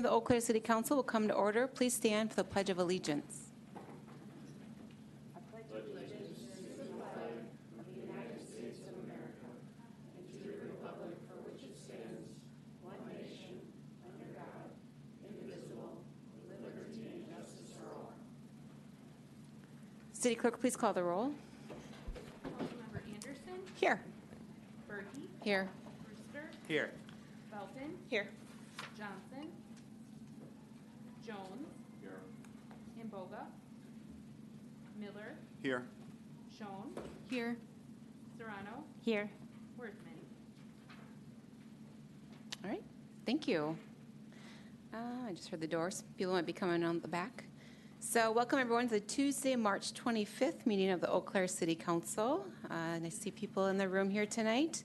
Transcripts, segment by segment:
The Eau Claire City Council will come to order. Please stand for the Pledge of Allegiance. City Clerk, please call the roll. Councilmember Anderson, Here. Berkey, Here. Brewster, Here. Felton, Here. Johnson, Jones, Here. Imboga, Miller, Here. Schoen, Here. Serrano, Here. Worthman. All right. Thank you. I just heard the doors. People might be coming on the back. So welcome everyone to the Tuesday, March 25th meeting of the Eau Claire City Council. Nice to see people in the room here tonight.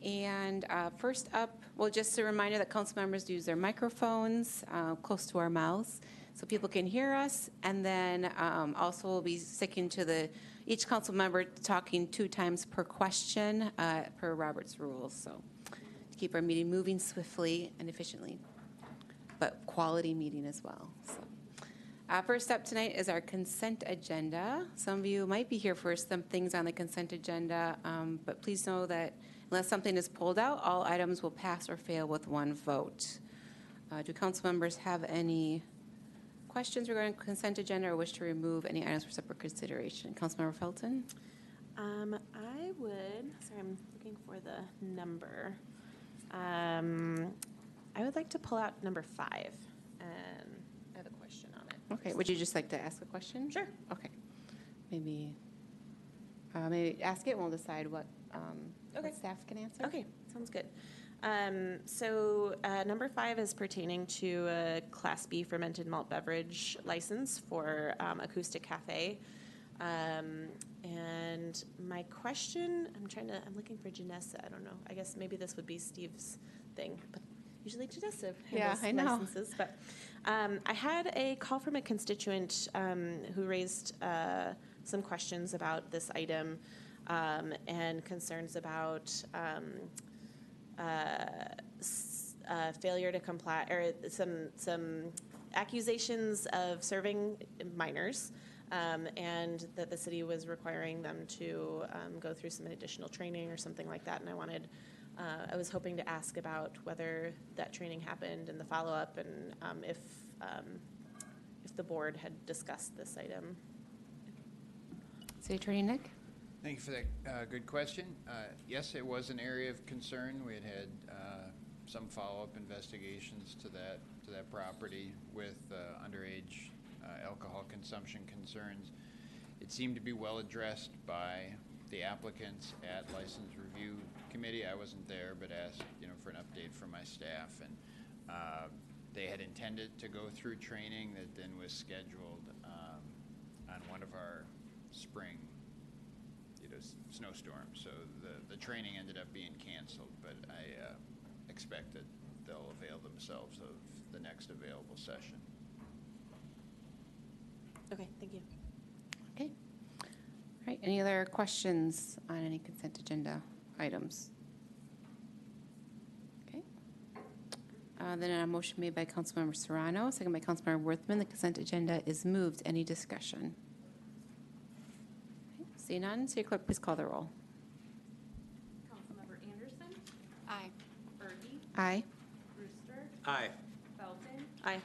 And first up, well, just a reminder that council members use their microphones close to our mouths so people can hear us. And then also we'll be sticking to each council member talking 2 times per question per Robert's rules. So to keep our meeting moving swiftly and efficiently, but quality meeting as well. So. First up tonight is our consent agenda. Some of you might be here for some things on the consent agenda, but please know that unless something is pulled out, all items will pass or fail with 1 vote. Do council members have any questions regarding consent agenda or wish to remove any items for separate consideration? Councilmember Felton? I would, sorry, I'm looking for the number. I would like to pull out number 5, and I have a question on it. Okay, would you just like to ask a question? Sure. Okay. Maybe ask it and we'll decide what staff can answer. Okay, sounds good. So number 5 is pertaining to a Class B fermented malt beverage license for Acoustic Cafe. And my question, I'm looking for Janessa. I don't know. I guess maybe this would be Steve's thing, but usually Janessa handles I know. licenses. But I had a call from a constituent who raised some questions about this item and concerns about failure to comply, or some accusations of serving minors. And that the city was requiring them to go through some additional training or something like that. And I was hoping to ask about whether that training happened and the follow-up, and if the board had discussed this item. City Attorney Nick? Thank you for that good question. Yes, it was an area of concern. We had some follow-up investigations to that property with underage alcohol consumption concerns. It seemed to be well addressed by the applicants at License Review Committee. I wasn't there, but asked for an update from my staff, and they had intended to go through training that then was scheduled on one of our spring snowstorms. So the training ended up being canceled, but I expect that they'll avail themselves of the next available session. Okay, thank you. Okay. All right. Any other questions on any consent agenda items? Okay. Then a motion made by Councilmember Serrano, second by Councilmember Worthman. The consent agenda is moved. Any discussion? Okay. Seeing none, City Clerk, please call the roll. Councilmember Anderson, Aye. Berkey, Aye. Brewster, Aye. Felton, Aye.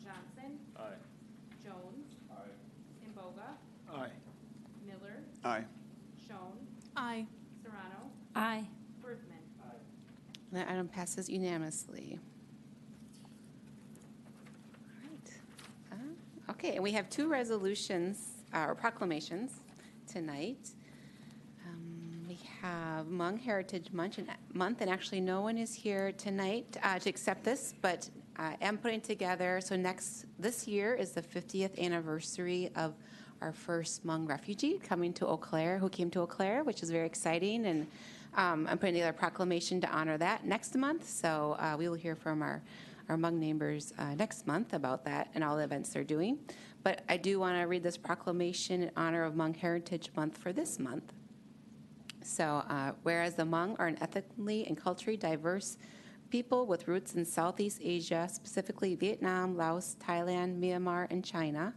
Johnson, Aye. Jones, Imboga, Aye. Miller, Aye. Schoen, Aye. Serrano, Aye. Worthman. That item passes unanimously. All right. Okay, and we have 2 resolutions or proclamations tonight. We have Hmong Heritage Month, and actually no one is here tonight to accept this, but I am putting together, so this year is the 50th anniversary of our first Hmong refugee coming to Eau Claire, who came to Eau Claire, which is very exciting, and I'm putting together a proclamation to honor that next month, so we will hear from our Hmong neighbors next month about that and all the events they're doing. But I do want to read this proclamation in honor of Hmong Heritage Month for this month. So, whereas the Hmong are an ethnically and culturally diverse people with roots in Southeast Asia, specifically Vietnam, Laos, Thailand, Myanmar, and China.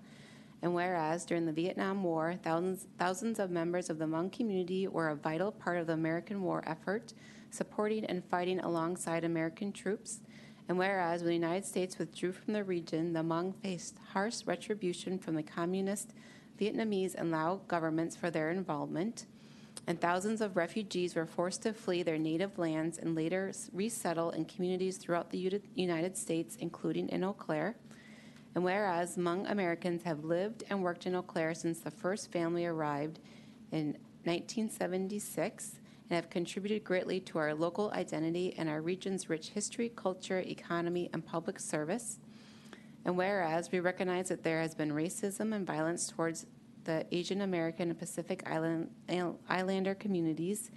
And whereas during the Vietnam War, thousands of members of the Hmong community were a vital part of the American war effort, supporting and fighting alongside American troops. And whereas when the United States withdrew from the region, the Hmong faced harsh retribution from the communist, Vietnamese, and Lao governments for their involvement. And thousands of refugees were forced to flee their native lands and later resettle in communities throughout the United States, including in Eau Claire. And whereas Hmong Americans have lived and worked in Eau Claire since the first family arrived in 1976 and have contributed greatly to our local identity and our region's rich history, culture, economy, and public service. And whereas we recognize that there has been racism and violence towards the Asian American and Pacific Islander communities,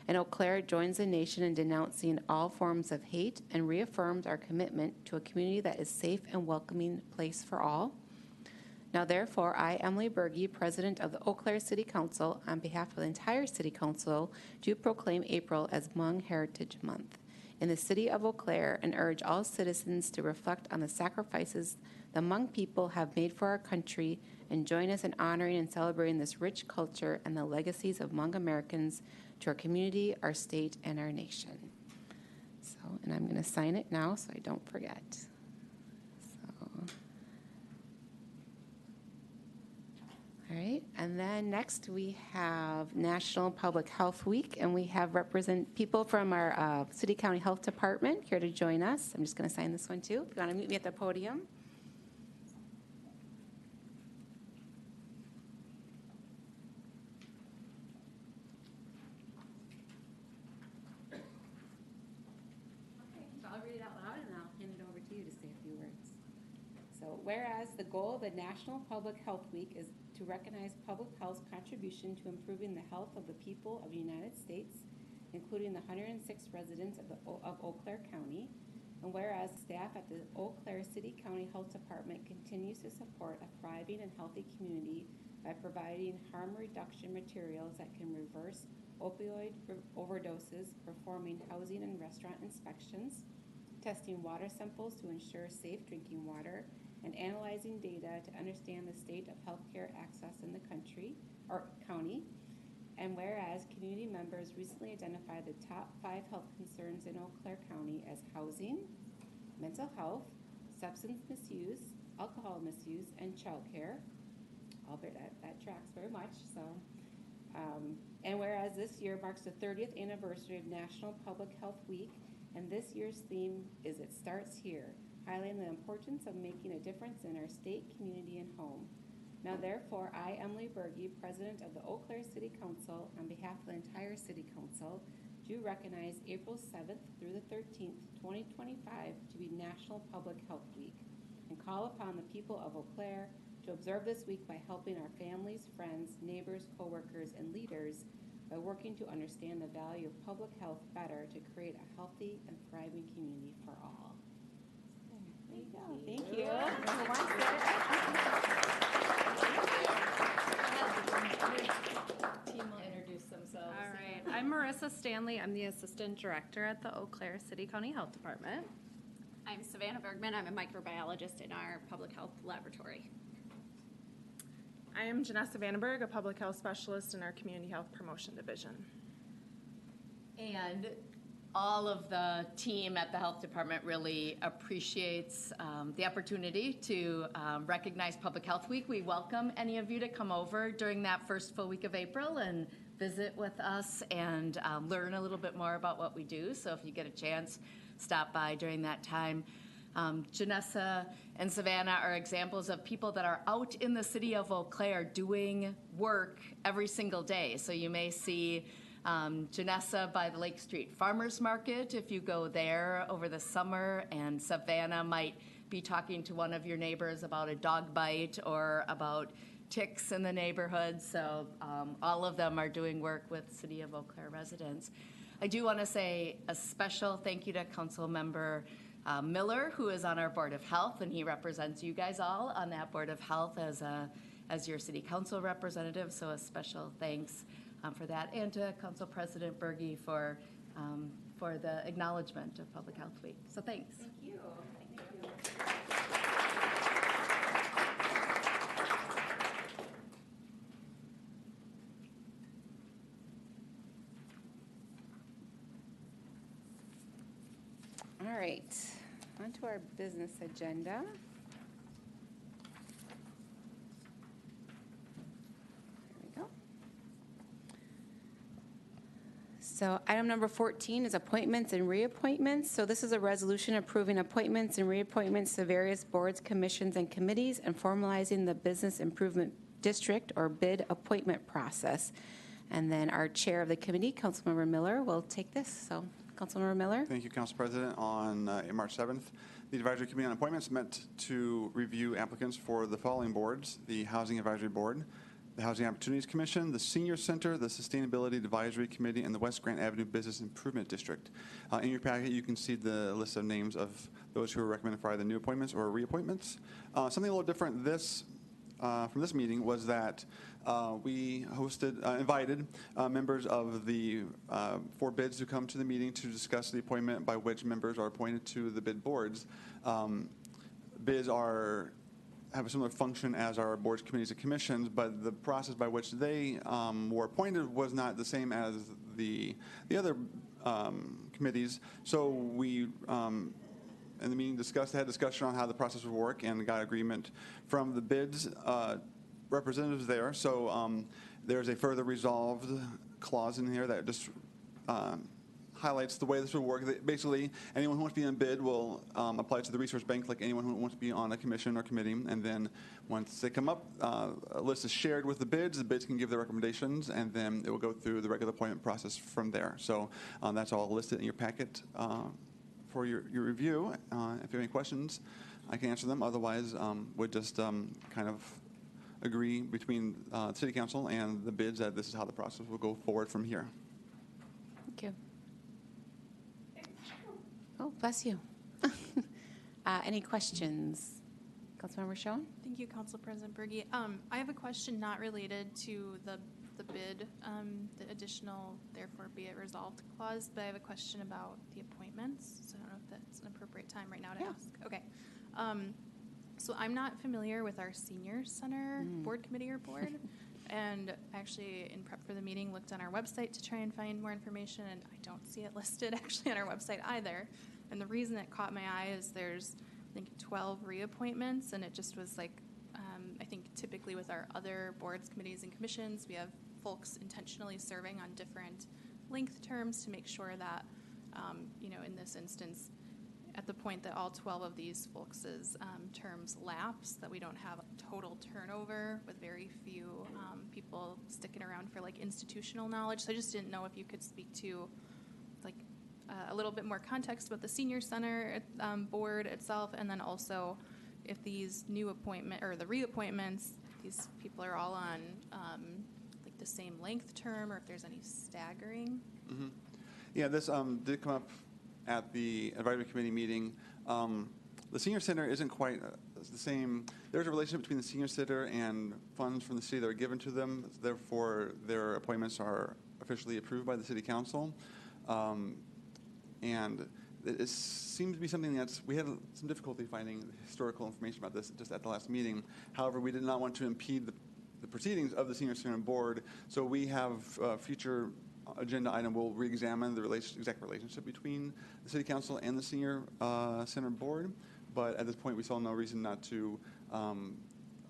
and Eau Claire joins the nation in denouncing all forms of hate and reaffirms our commitment to a community that is safe and welcoming place for all. Now, therefore, I, Emily Berge, President of the Eau Claire City Council, on behalf of the entire City Council, do proclaim April as Hmong Heritage Month in the city of Eau Claire and urge all citizens to reflect on the sacrifices the Hmong people have made for our country and join us in honoring and celebrating this rich culture and the legacies of Hmong Americans to our community, our state, and our nation. So, and I'm going to sign it now so I don't forget. All right, and then next we have National Public Health Week, and we have people from our City County Health Department here to join us. I'm just going to sign this one too. If you want to meet me at the podium. I'll read it out loud and I'll hand it over to you to say a few words. So, whereas the goal of the National Public Health Week is to recognize public health's contribution to improving the health of the people of the United States, including the 106 residents of Eau Claire County, and whereas staff at the Eau Claire City County Health Department continues to support a thriving and healthy community by providing harm reduction materials that can reverse opioid overdoses, performing housing and restaurant inspections, testing water samples to ensure safe drinking water, and analyzing data to understand the state of healthcare access in the county. And whereas community members recently identified the top 5 health concerns in Eau Claire County as housing, mental health, substance misuse, alcohol misuse, and childcare. That tracks very much. So, and whereas this year marks the 30th anniversary of National Public Health Week, and this year's theme is It Starts Here, highlighting the importance of making a difference in our state, community, and home. Now, therefore, I, Emily Berge, President of the Eau Claire City Council, on behalf of the entire City Council, do recognize April 7th through the 13th, 2025, to be National Public Health Week, and call upon the people of Eau Claire to observe this week by helping our families, friends, neighbors, coworkers, and leaders by working to understand the value of public health better to create a healthy and thriving community for all. There you go. Thank you. Who wants it? Team will introduce themselves. All right, I'm Marissa Stanley. I'm the Assistant Director at the Eau Claire City County Health Department. I'm Savannah Bergman. I'm a microbiologist in our public health laboratory. I am Janessa Vandenberg, a public health specialist in our Community Health Promotion Division. And all of the team at the health department really appreciates the opportunity to recognize Public Health Week. We welcome any of you to come over during that first full week of April and visit with us and learn a little bit more about what we do. So if you get a chance, stop by during that time. Janessa and Savannah are examples of people that are out in the city of Eau Claire doing work every single day. So you may see Janessa by the Lake Street Farmers Market if you go there over the summer, and Savannah might be talking to one of your neighbors about a dog bite or about ticks in the neighborhood. So all of them are doing work with City of Eau Claire residents. I do want to say a special thank you to Council Member Miller, who is on our Board of Health, and he represents you guys all on that Board of Health as your City Council representative. So a special thanks for that, and to Council President Berge for for the acknowledgement of Public Health Week. So thanks. Thank you. All right, on to our business agenda. There we go. So item number 14 is appointments and reappointments. So this is a resolution approving appointments and reappointments to various boards, commissions, and committees and formalizing the Business Improvement District or BID appointment process. And then our chair of the committee, Councilmember Miller, will take this. So Councilmember Miller. Thank you, Council President. On March 7th, the Advisory Committee on Appointments met to review applicants for the following boards: the Housing Advisory Board, the Housing Opportunities Commission, the Senior Center, the Sustainability Advisory Committee, and the West Grand Avenue Business Improvement District. In your packet, you can see the list of names of those who are recommended for either new appointments or reappointments. Something a little different from this meeting was that we invited members of the 4 bids to come to the meeting to discuss the appointment by which members are appointed to the bid boards. Bids have a similar function as our boards, committees, and commissions, but the process by which they were appointed was not the same as the other committees. So we in the meeting had discussion on how the process would work and got agreement from the bids representatives there. So there's a further resolved clause in here that just highlights the way this will work. Basically, anyone who wants to be on bid will apply to the resource bank like anyone who wants to be on a commission or committee. And then once they come up, a list is shared with the bids. The bids can give their recommendations, and then it will go through the regular appointment process from there. So that's all listed in your packet for your review. If you have any questions, I can answer them. Otherwise, we'd just kind of agree between the City Council and the bids that this is how the process will go forward from here. Thank you. Oh, bless you. Any questions? Councilmember Schoen? Thank you, Council President Berge. I have a question not related to the bid, the additional therefore be it resolved clause, but I have a question about the appointments. So I don't know if that's an appropriate time right now to ask. Okay. So I'm not familiar with our senior center board committee or board. And actually, in prep for the meeting, looked on our website to try and find more information, and I don't see it listed actually on our website either. And the reason it caught my eye is there's, I think, 12 reappointments, and it just was like, I think typically with our other boards, committees, and commissions, we have folks intentionally serving on different length terms to make sure that, in this instance, at the point that all 12 of these folks' terms lapse, that we don't have total turnover with very few people sticking around for like institutional knowledge. So I just didn't know if you could speak to like a little bit more context about the senior center board itself, and then also if these new appointment or the reappointments, these people are all on like the same length term, or if there's any staggering. Mm-hmm. Yeah, this did come up at the advisory committee meeting. The senior center isn't quite the same. There's a relationship between the senior center and funds from the city that are given to them. Therefore, their appointments are officially approved by the city council. And it seems to be something we had some difficulty finding historical information about this just at the last meeting. However, we did not want to impede the proceedings of the senior center board. So we have future agenda item will re-examine the exact relationship between the city council and the senior center board. But at this point, we saw no reason not to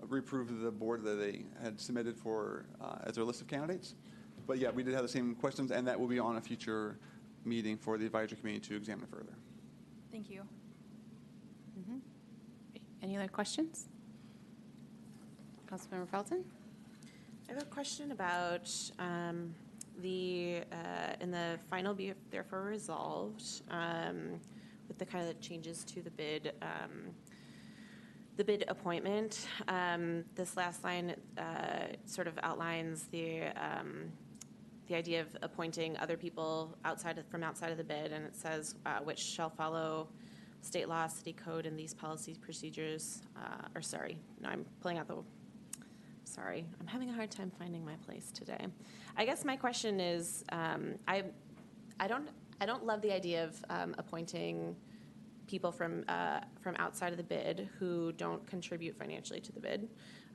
reapprove the board that they had submitted for as their list of candidates. But yeah, we did have the same questions, and that will be on a future meeting for the advisory committee to examine further. Thank you. Mm-hmm. Any other questions? Councilmember Felton? I have a question about in the final be therefore resolved with the kind of changes to the bid appointment. This last line sort of outlines the idea of appointing other people from outside of the bid, and it says which shall follow state law, city code, and these policies, procedures. I'm pulling out the. Sorry, I'm having a hard time finding my place today. I guess my question is, I I don't love the idea of appointing people from outside of the bid who don't contribute financially to the bid.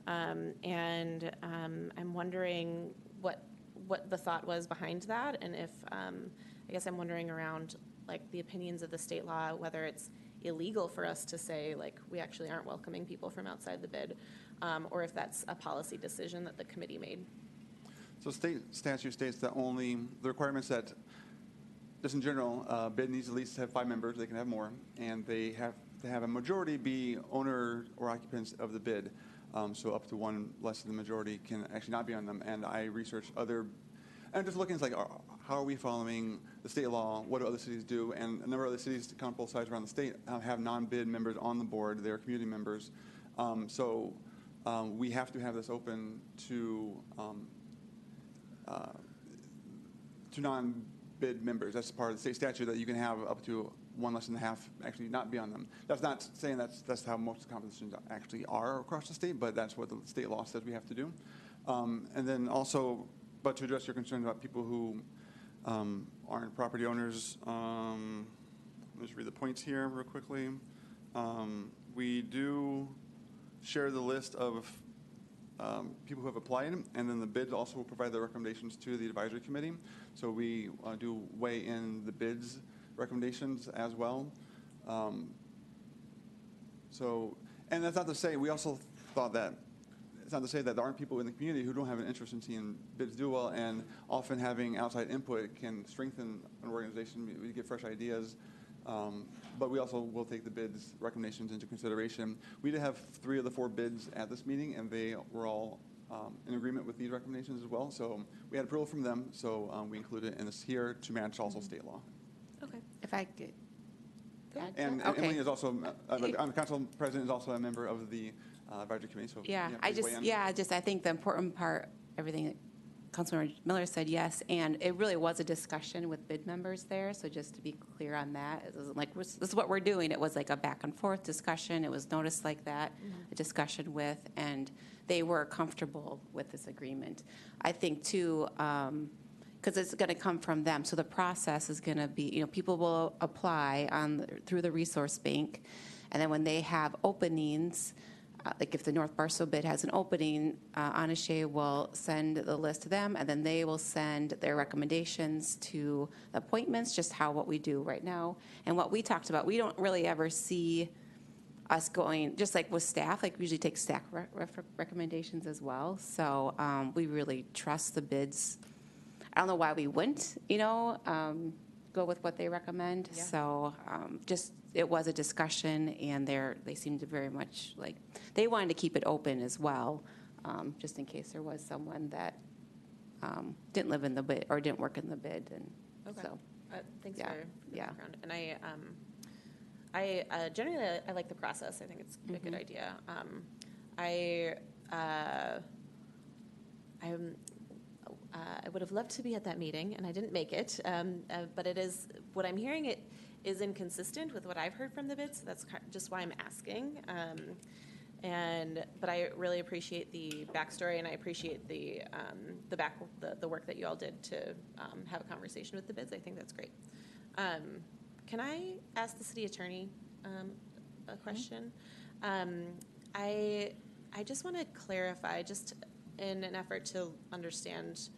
And I'm wondering what the thought was behind that, and if, I guess I'm wondering around like the opinions of the state law, whether it's illegal for us to say like we actually aren't welcoming people from outside the bid, or if that's a policy decision that the committee made. So state statute states that only the requirements that, just in general, bid needs at least have 5 members. They can have more, and they have to have a majority be owner or occupants of the bid. So up to one less than the majority can actually not be on them. And I researched other, and just looking, it's like, how are we following the state law? What do other cities do? And a number of other cities, to count both sides around the state, have non-bid members on the board. They're community members. We have to have this open to non-bid members. That's part of the state statute, that you can have up to one less than half actually not be on them. That's not saying that's how most competitions actually are across the state, but that's what the state law says we have to do. And then also, but to address your concern about people who aren't property owners, let me just read the points here real quickly. We do share the list of people who have applied, and then the bids also will provide the recommendations to the advisory committee. So we do weigh in the bids recommendations as well. And that's not to say, we also thought that, it's not to say that there aren't people in the community who don't have an interest in seeing bids do well, and often having outside input can strengthen an organization. We get fresh ideas. But we also will take the bids recommendations into consideration. We did have 3 of the 4 bids at this meeting, and they were all in agreement with these recommendations as well. So we had approval from them, so we included it in this here to match also state law. Okay. If I could add to And that? Okay. Emily is also, the council president is also a member of the advisory committee. So Yeah, please weigh in. I think the important part, everything that Councilmember Miller said, yes, and it really was a discussion with bid members there, so just to be clear on that, it wasn't like, this is what we're doing. It was like a back and forth discussion. It was noticed like that, a discussion with, and they were comfortable with this agreement. I think too, because it's going to come from them, so the process is going to be, people will apply through the resource bank, and then when they have openings, like if the North Barstow bid has an opening, Anashe will send the list to them, and then they will send their recommendations to the appointments, just what we do right now. And what we talked about, we don't really ever see us going, just like with staff, like we usually take staff recommendations as well. So we really trust the bids. I don't know why we wouldn't, go with what they recommend. Yeah. So it was a discussion, and they seemed to very much like they wanted to keep it open as well, just in case there was someone that didn't live in the bid or didn't work in the bid. And Okay. so, Thanks Yeah, for the yeah. background. And I generally I like the process. I think it's a good idea. I would have loved to be at that meeting, and I didn't make it. But it is what I'm hearing. It is inconsistent with what I've heard from the bids. So that's just why I'm asking. But I really appreciate the backstory, and I appreciate the work that you all did to have a conversation with the bids. I think that's great. Can I ask the city attorney a question? I just want to clarify, just in an effort to understand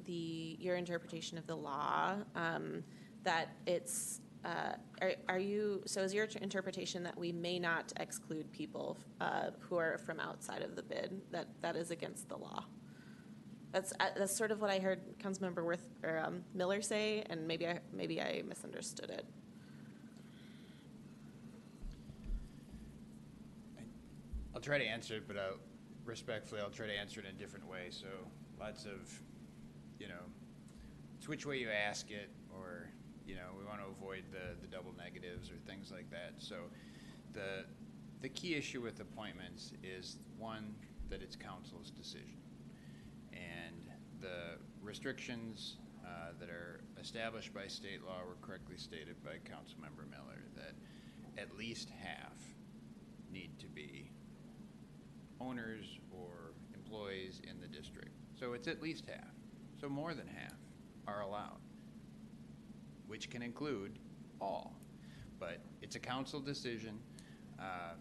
your interpretation of the law, that it's. So is your interpretation that we may not exclude people who are from outside of the bid? That is against the law. That's sort of what I heard Councilmember Miller say, and maybe I misunderstood it. I'll try to answer it, but respectfully, I'll try to answer it in a different way. So lots of, it's which way you ask it, or, we want to avoid the double negatives or things like that. So the key issue with appointments is, one, that it's council's decision. And the restrictions that are established by state law were correctly stated by Councilmember Miller, that at least half need to be owners or employees in the district. So it's at least half. So more than half are allowed. which can include all. But it's a council decision,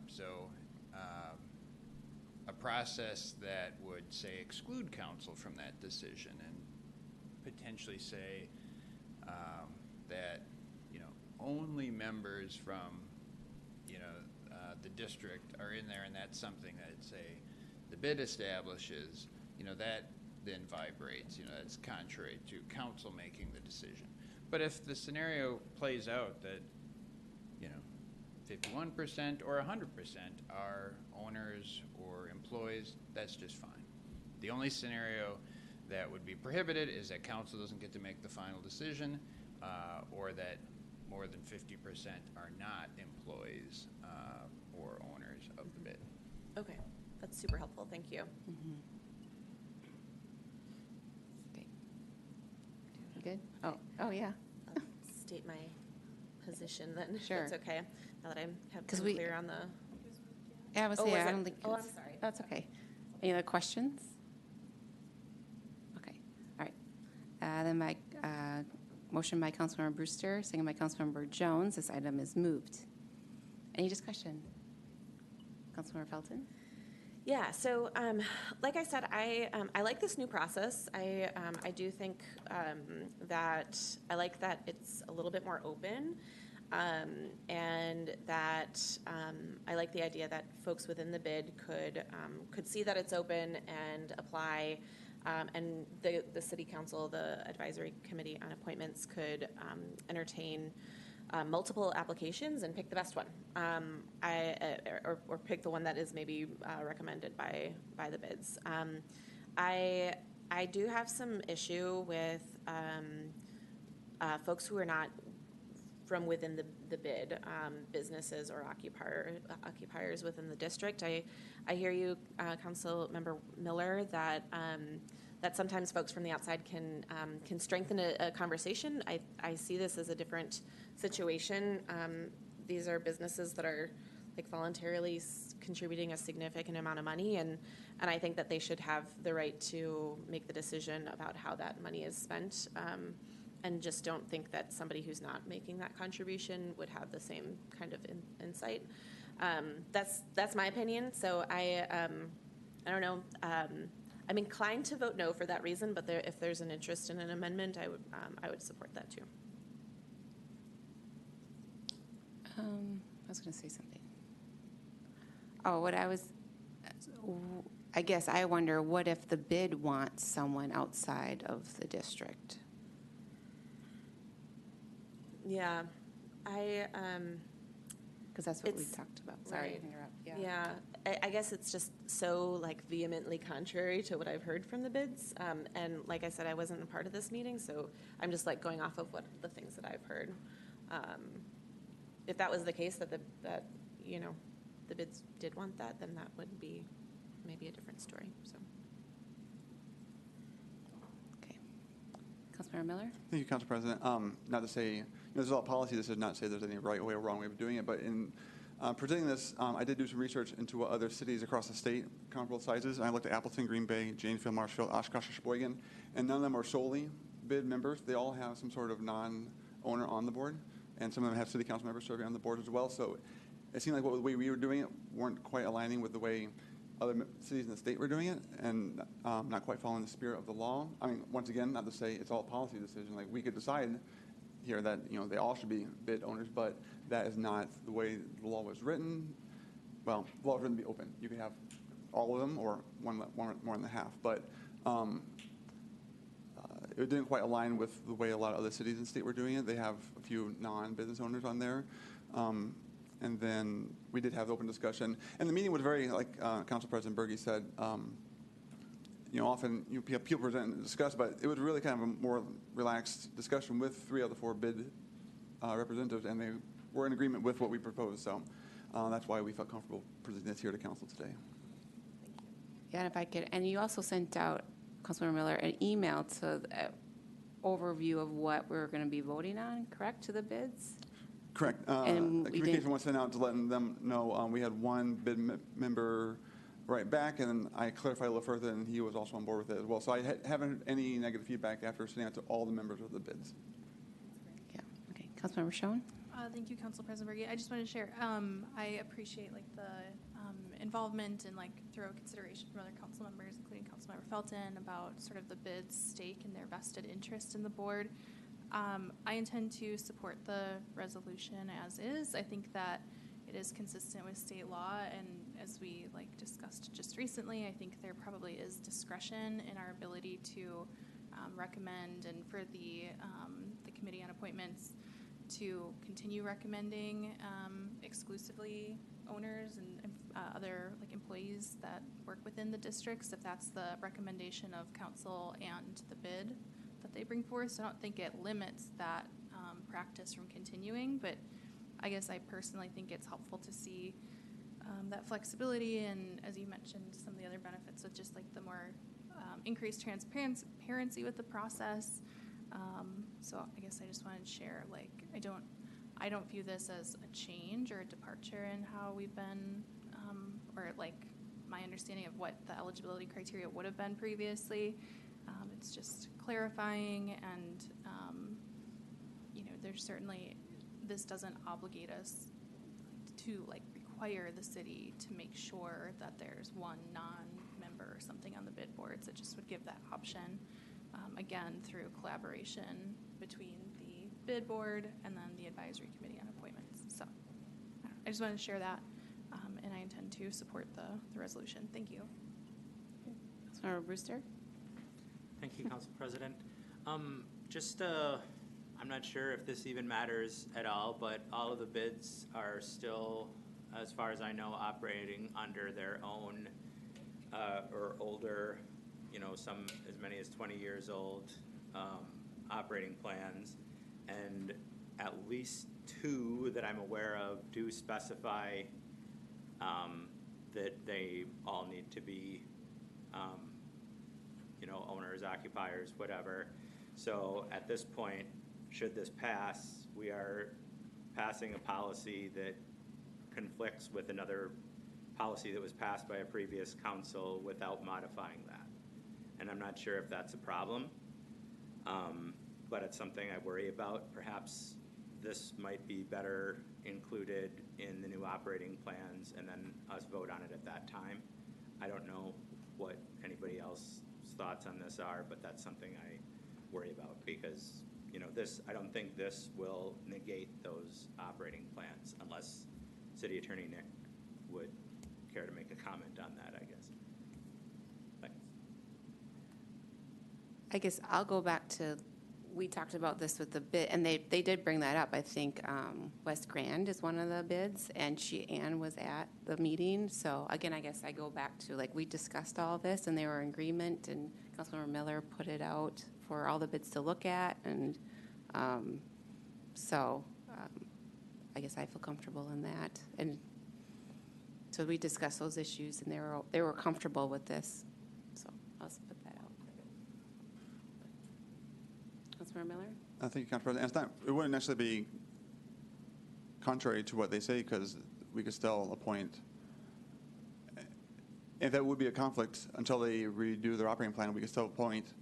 so a process that would, say, exclude council from that decision and potentially say that, only members from, the district are in there, and that's something that, say, the bid establishes, that then vibrates, that's contrary to council making the decision. But if the scenario plays out that, 51% or 100% are owners or employees, that's just fine. The only scenario that would be prohibited is that council doesn't get to make the final decision, or that more than 50% are not employees or owners of the bid. Okay, that's super helpful, thank you. Okay. Good? Oh, yeah. I'll state my position then, if Sure. it's okay, now that I'm 'Cause I'm we- clear on the. Yeah, I was Oh, saying, was I it? don't think. Oh, I'm it's- sorry. That's okay. Any other questions? Okay, all right. Then by, motion by Councilmember Brewster, second by Councilmember Jones, this item is moved. Any discussion? Councilmember Felton? Yeah, so like I said, I like this new process. I do think that I like that it's a little bit more open, and that I like the idea that folks within the bid could see that it's open and apply, and the city council, the advisory committee on appointments could entertain multiple applications and pick the best one, or pick the one that is maybe recommended by the bids. I do have some issue with folks who are not from within the bid, businesses or occupiers within the district. I hear you, Council Member Miller, that sometimes folks from the outside can strengthen a conversation. I see this as a different situation. These are businesses that are like voluntarily contributing a significant amount of money, and I think that they should have the right to make the decision about how that money is spent, and just don't think that somebody who's not making that contribution would have the same kind of insight. That's my opinion. So I don't know. I'm inclined to vote no for that reason, but if there's an interest in an amendment, I would support that too. I was going to say something. Oh, I guess I wonder, what if the bid wants someone outside of the district? Yeah, Because that's what we It's- talked about. Sorry right. to interrupt. yeah. I guess it's just so like vehemently contrary to what I've heard from the bids. And like I said, I wasn't a part of this meeting, so I'm just like going off of what the things that I've heard. If that was the case, that the bids did want that, then that would be maybe a different story. So. Okay. Councilmember Miller? Thank you, Council President. Not to say, this is all policy, this is not to say there's any right way or wrong way of doing it, but in presenting this, I did do some research into what other cities across the state, comparable sizes, and I looked at Appleton, Green Bay, Janesville, Marshfield, Oshkosh, Sheboygan, and none of them are solely bid members. They all have some sort of non-owner on the board, and some of them have city council members serving on the board as well. So it seemed like the way we were doing it weren't quite aligning with the way other cities in the state were doing it, and not quite following the spirit of the law. I mean, once again, not to say it's all a policy decision. Like, we could decide here that they all should be bid owners, but that is not the way the law was written. Well, the law was written to be open. You could have all of them or one more than half, but it didn't quite align with the way a lot of other cities in the state were doing it. They have a few non-business owners on there. And then we did have open discussion. And the meeting was very, like Council President Berge said, often people present and discuss, but it was really kind of a more relaxed discussion with 3 of the 4 bid representatives, and they were in agreement with what we proposed. So that's why we felt comfortable presenting this here to council today. Yeah, and if I could, and you also sent out, Councilmember Miller, an email to the overview of what we're going to be voting on, correct, to the bids? Correct. And A we communication didn't- was sent out to letting them know. We had one bid member right back, and I clarified a little further, and he was also on board with it as well. So I haven't heard any negative feedback after sending out to all the members of the bids. Yeah. Councilmember Schoen? Thank you, Council President Berge. I just wanted to share, I appreciate like the involvement and like thorough consideration from other council members, including Councilmember Felton, about sort of the bid's stake and their vested interest in the board. I intend to support the resolution as is. I think that it is consistent with state law, and as we like discussed just recently, I think there probably is discretion in our ability to recommend, and for the Committee on Appointments to continue recommending exclusively owners and other like employees that work within the districts, if that's the recommendation of council and the bid that they bring forth. So I don't think it limits that practice from continuing, but I guess I personally think it's helpful to see that flexibility, and as you mentioned, some of the other benefits of just like the more increased transparency with the process. So I guess I just wanted to share, like, I don't view this as a change or a departure in how we've been, or like my understanding of what the eligibility criteria would have been previously. It's just clarifying, and there's certainly, this doesn't obligate us to like require the city to make sure that there's one non-member or something on the bid boards. It just would give that option, again, through collaboration between the bid board and then the advisory committee on appointments. So I just wanted to share that, and I intend to support the resolution. Thank you. Councilmember Brewster? Thank you, Council President. I'm not sure if this even matters at all, but all of the bids are still, as far as I know, operating under their own or older, some as many as 20 years old operating plans. And at least 2 that I'm aware of do specify that they all need to be owners, occupiers, whatever. So at this point, should this pass, we are passing a policy that conflicts with another policy that was passed by a previous council without modifying that. And I'm not sure if that's a problem, but it's something I worry about. Perhaps this might be better included in the new operating plans and then us vote on it at that time. I don't know what anybody else's thoughts on this are, but that's something I worry about, because I don't think this will negate those operating plans, unless City Attorney Nick would care to make a comment on that, I guess. Thanks. I guess I'll go back to, we talked about this with the bid, and they did bring that up. I think West Grand is one of the bids, and Ann was at the meeting. So again, I guess I go back to, like, we discussed all this, and they were in agreement, and Councilmember Miller put it out for all the bids to look at, and I guess I feel comfortable in that. And so we discussed those issues, and they were comfortable with this. So I'll just put that out. Councilmember Miller? Thank you, Council President. It wouldn't necessarily be contrary to what they say, because we could still appoint. If that would be a conflict, until they redo their operating plan, we could still appoint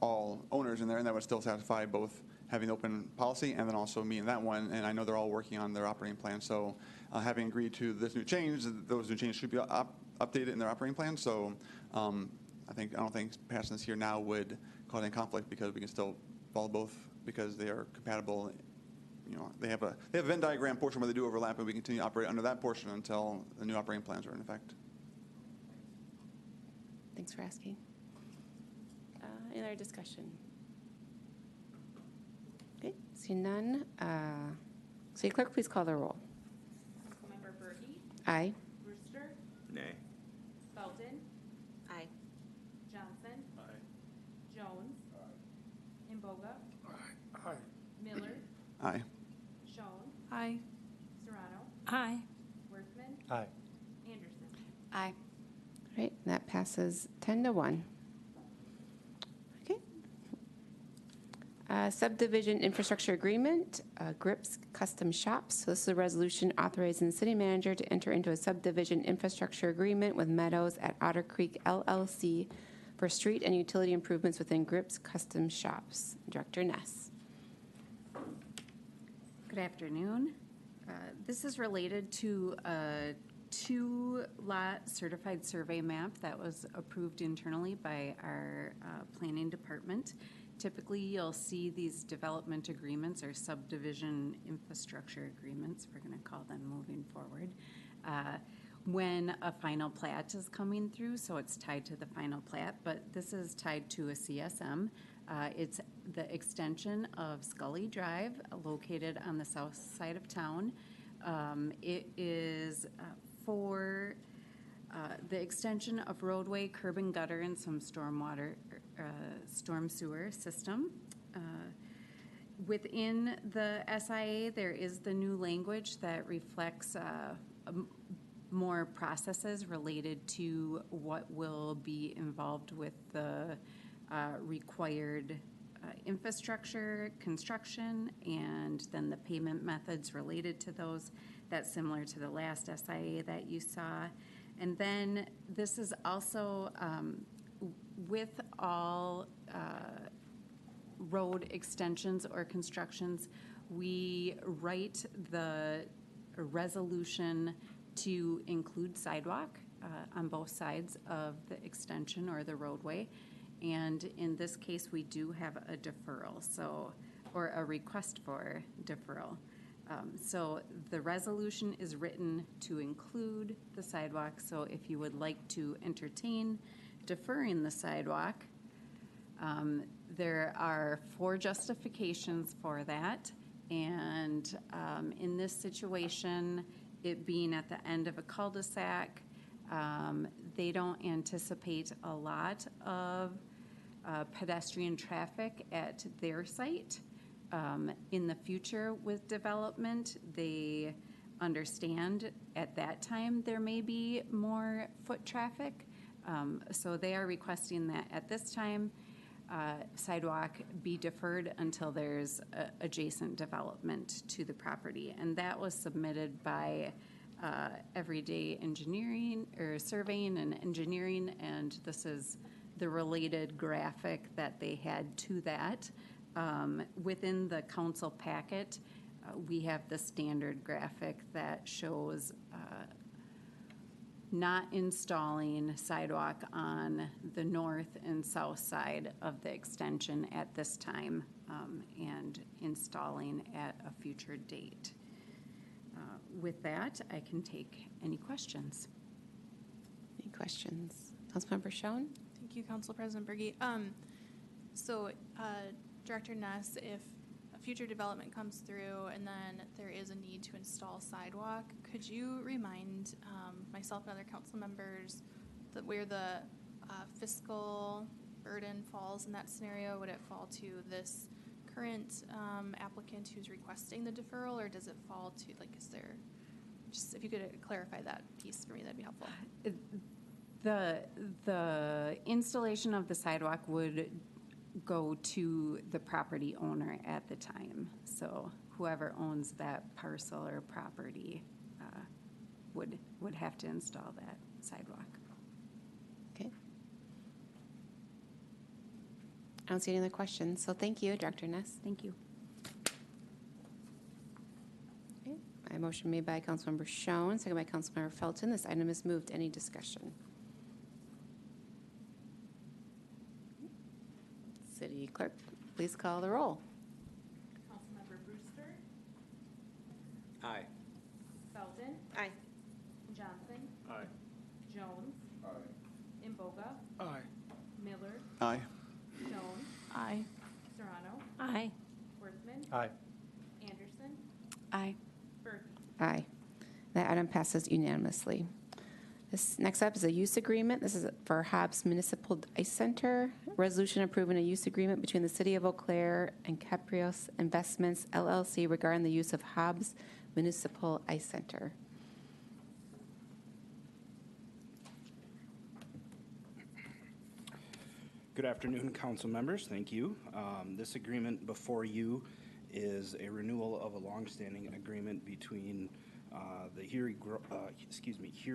all owners in there, and that would still satisfy both having open policy and then also me in that one. And I know they're all working on their operating plan. So having agreed to this new change, those new changes should be updated in their operating plan. So I don't think passing this here now would cause any conflict, because we can still follow both, because they are compatible. They have a Venn diagram portion where they do overlap, and we continue to operate under that portion until the new operating plans are in effect. Thanks for asking. Any other discussion? Okay, seeing none. City Clerk, please call the roll. Councilmember Berge? Aye. Brewster? Nay. Felton? Aye. Johnson? Aye. Jones? Aye. Imboga? Aye. Miller? Aye. Schoen? Aye. Serrano? Aye. Workman? Aye. Anderson? Aye. All right, that passes 10-1. Okay. Subdivision infrastructure agreement, GRIPS Custom Shops. So this is a resolution authorizing the city manager to enter into a subdivision infrastructure agreement with Meadows at Otter Creek LLC for street and utility improvements within GRIPS Custom Shops. Director Ness. Good afternoon. This is related to a 2-lot certified survey map that was approved internally by our planning department. Typically, you'll see these development agreements or subdivision infrastructure agreements, we're going to call them moving forward, when a final plat is coming through, so it's tied to the final plat, but this is tied to a CSM. It's the extension of Scully Drive, located on the south side of town. It is for the extension of roadway, curb and gutter, and some stormwater, storm sewer system. Within the SIA, there is the new language that reflects more processes related to what will be involved with the required infrastructure construction, and then the payment methods related to those. That's similar to the last SIA that you saw. And then this is also with all road extensions or constructions, we write the resolution to include sidewalk on both sides of the extension or the roadway. And in this case, we do have a deferral, or a request for deferral. So the resolution is written to include the sidewalk. So if you would like to entertain deferring the sidewalk, there are 4 justifications for that. And in this situation, it being at the end of a cul-de-sac, they don't anticipate a lot of pedestrian traffic at their site. In the future with development, they understand at that time there may be more foot traffic. So they are requesting that at this time, sidewalk be deferred until there's adjacent development to the property. And that was submitted by Everyday Engineering, or Surveying and Engineering, and this is the related graphic that they had to that. Within the council packet, we have the standard graphic that shows not installing sidewalk on the north and south side of the extension at this time, and installing at a future date. With that, I can take any questions. Any questions? Councilmember Schoen? Thank you, Council President Berge. So, Director Ness, if a future development comes through and then there is a need to install sidewalk, could you remind myself and other council members that where the fiscal burden falls in that scenario? Would it fall to this current applicant who's requesting the deferral, or does it fall to, like, is there, just if you could clarify that piece for me, that'd be helpful. The installation of the sidewalk would go to the property owner at the time. So whoever owns that parcel or property would have to install that sidewalk. Okay. I don't see any other questions, so thank you, Director Ness. Thank you. Okay. A motion made by Councilmember Schoen, second by Councilmember Felton. This item is moved. Any discussion? City Clerk, please call the roll. Councilmember Brewster, Aye. Felton, Aye. Johnson, Aye. Jones, Imboga, Aye. Miller, Aye. Jones, Aye. Serrano, Aye. Worthman, Aye. Anderson, Aye. Berge. Aye. That item passes unanimously. This next up is a use agreement. This is for Hobbs Municipal Ice Center. Resolution approving a use agreement between the City of Eau Claire and Caprios Investments LLC regarding the use of Hobbs Municipal Ice Center. Good afternoon, council members. Thank you. This agreement before you is a renewal of a longstanding agreement between the Here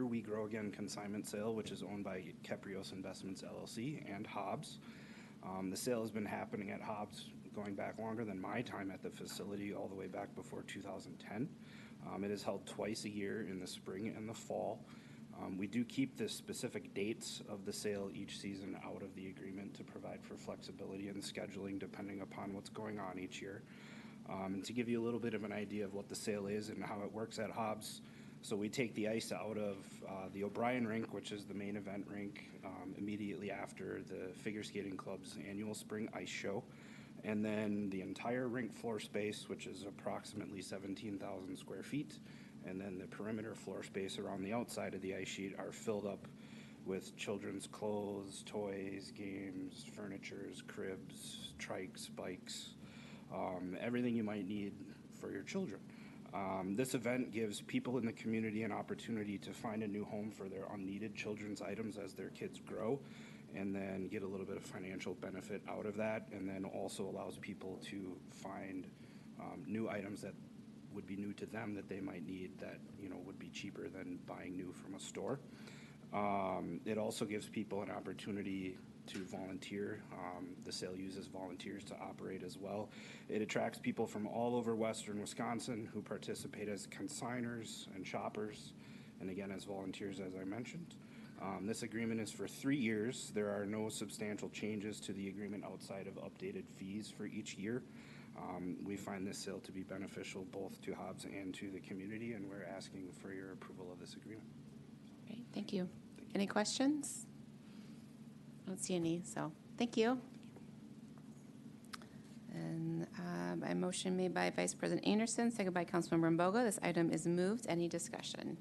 We Grow Again consignment sale, which is owned by Caprios Investments LLC, and Hobbs. The sale has been happening at Hobbs going back longer than my time at the facility, all the way back before 2010. It is held twice a year in the spring and the fall. We do keep the specific dates of the sale each season out of the agreement to provide for flexibility in scheduling depending upon what's going on each year. And to give you a little bit of an idea of what the sale is and how it works at Hobbs, so we take the ice out of the O'Brien rink, which is the main event rink, immediately after the Figure Skating Club's annual spring ice show. And then the entire rink floor space, which is approximately 17,000 square feet, and then the perimeter floor space around the outside of the ice sheet are filled up with children's clothes, toys, games, furnitures, cribs, trikes, bikes, everything you might need for your children. This event gives people in the community an opportunity to find a new home for their unneeded children's items as their kids grow, and then get a little bit of financial benefit out of that, and then also allows people to find new items that would be new to them that they might need that, you know, would be cheaper than buying new from a store. It also gives people an opportunity to volunteer. The sale uses volunteers to operate as well. It attracts people from all over western Wisconsin who participate as consigners and shoppers, and again as volunteers, as I mentioned. This agreement is for 3 years. There are no substantial changes to the agreement outside of updated fees for each year. We find this sale to be beneficial both to Hobbs and to the community, and we're asking for your approval of this agreement. Great, thank you. Any questions? I don't see any, so thank you. And a motion made by Vice President Anderson, second by Councilmember Mboga. This item is moved. Any discussion?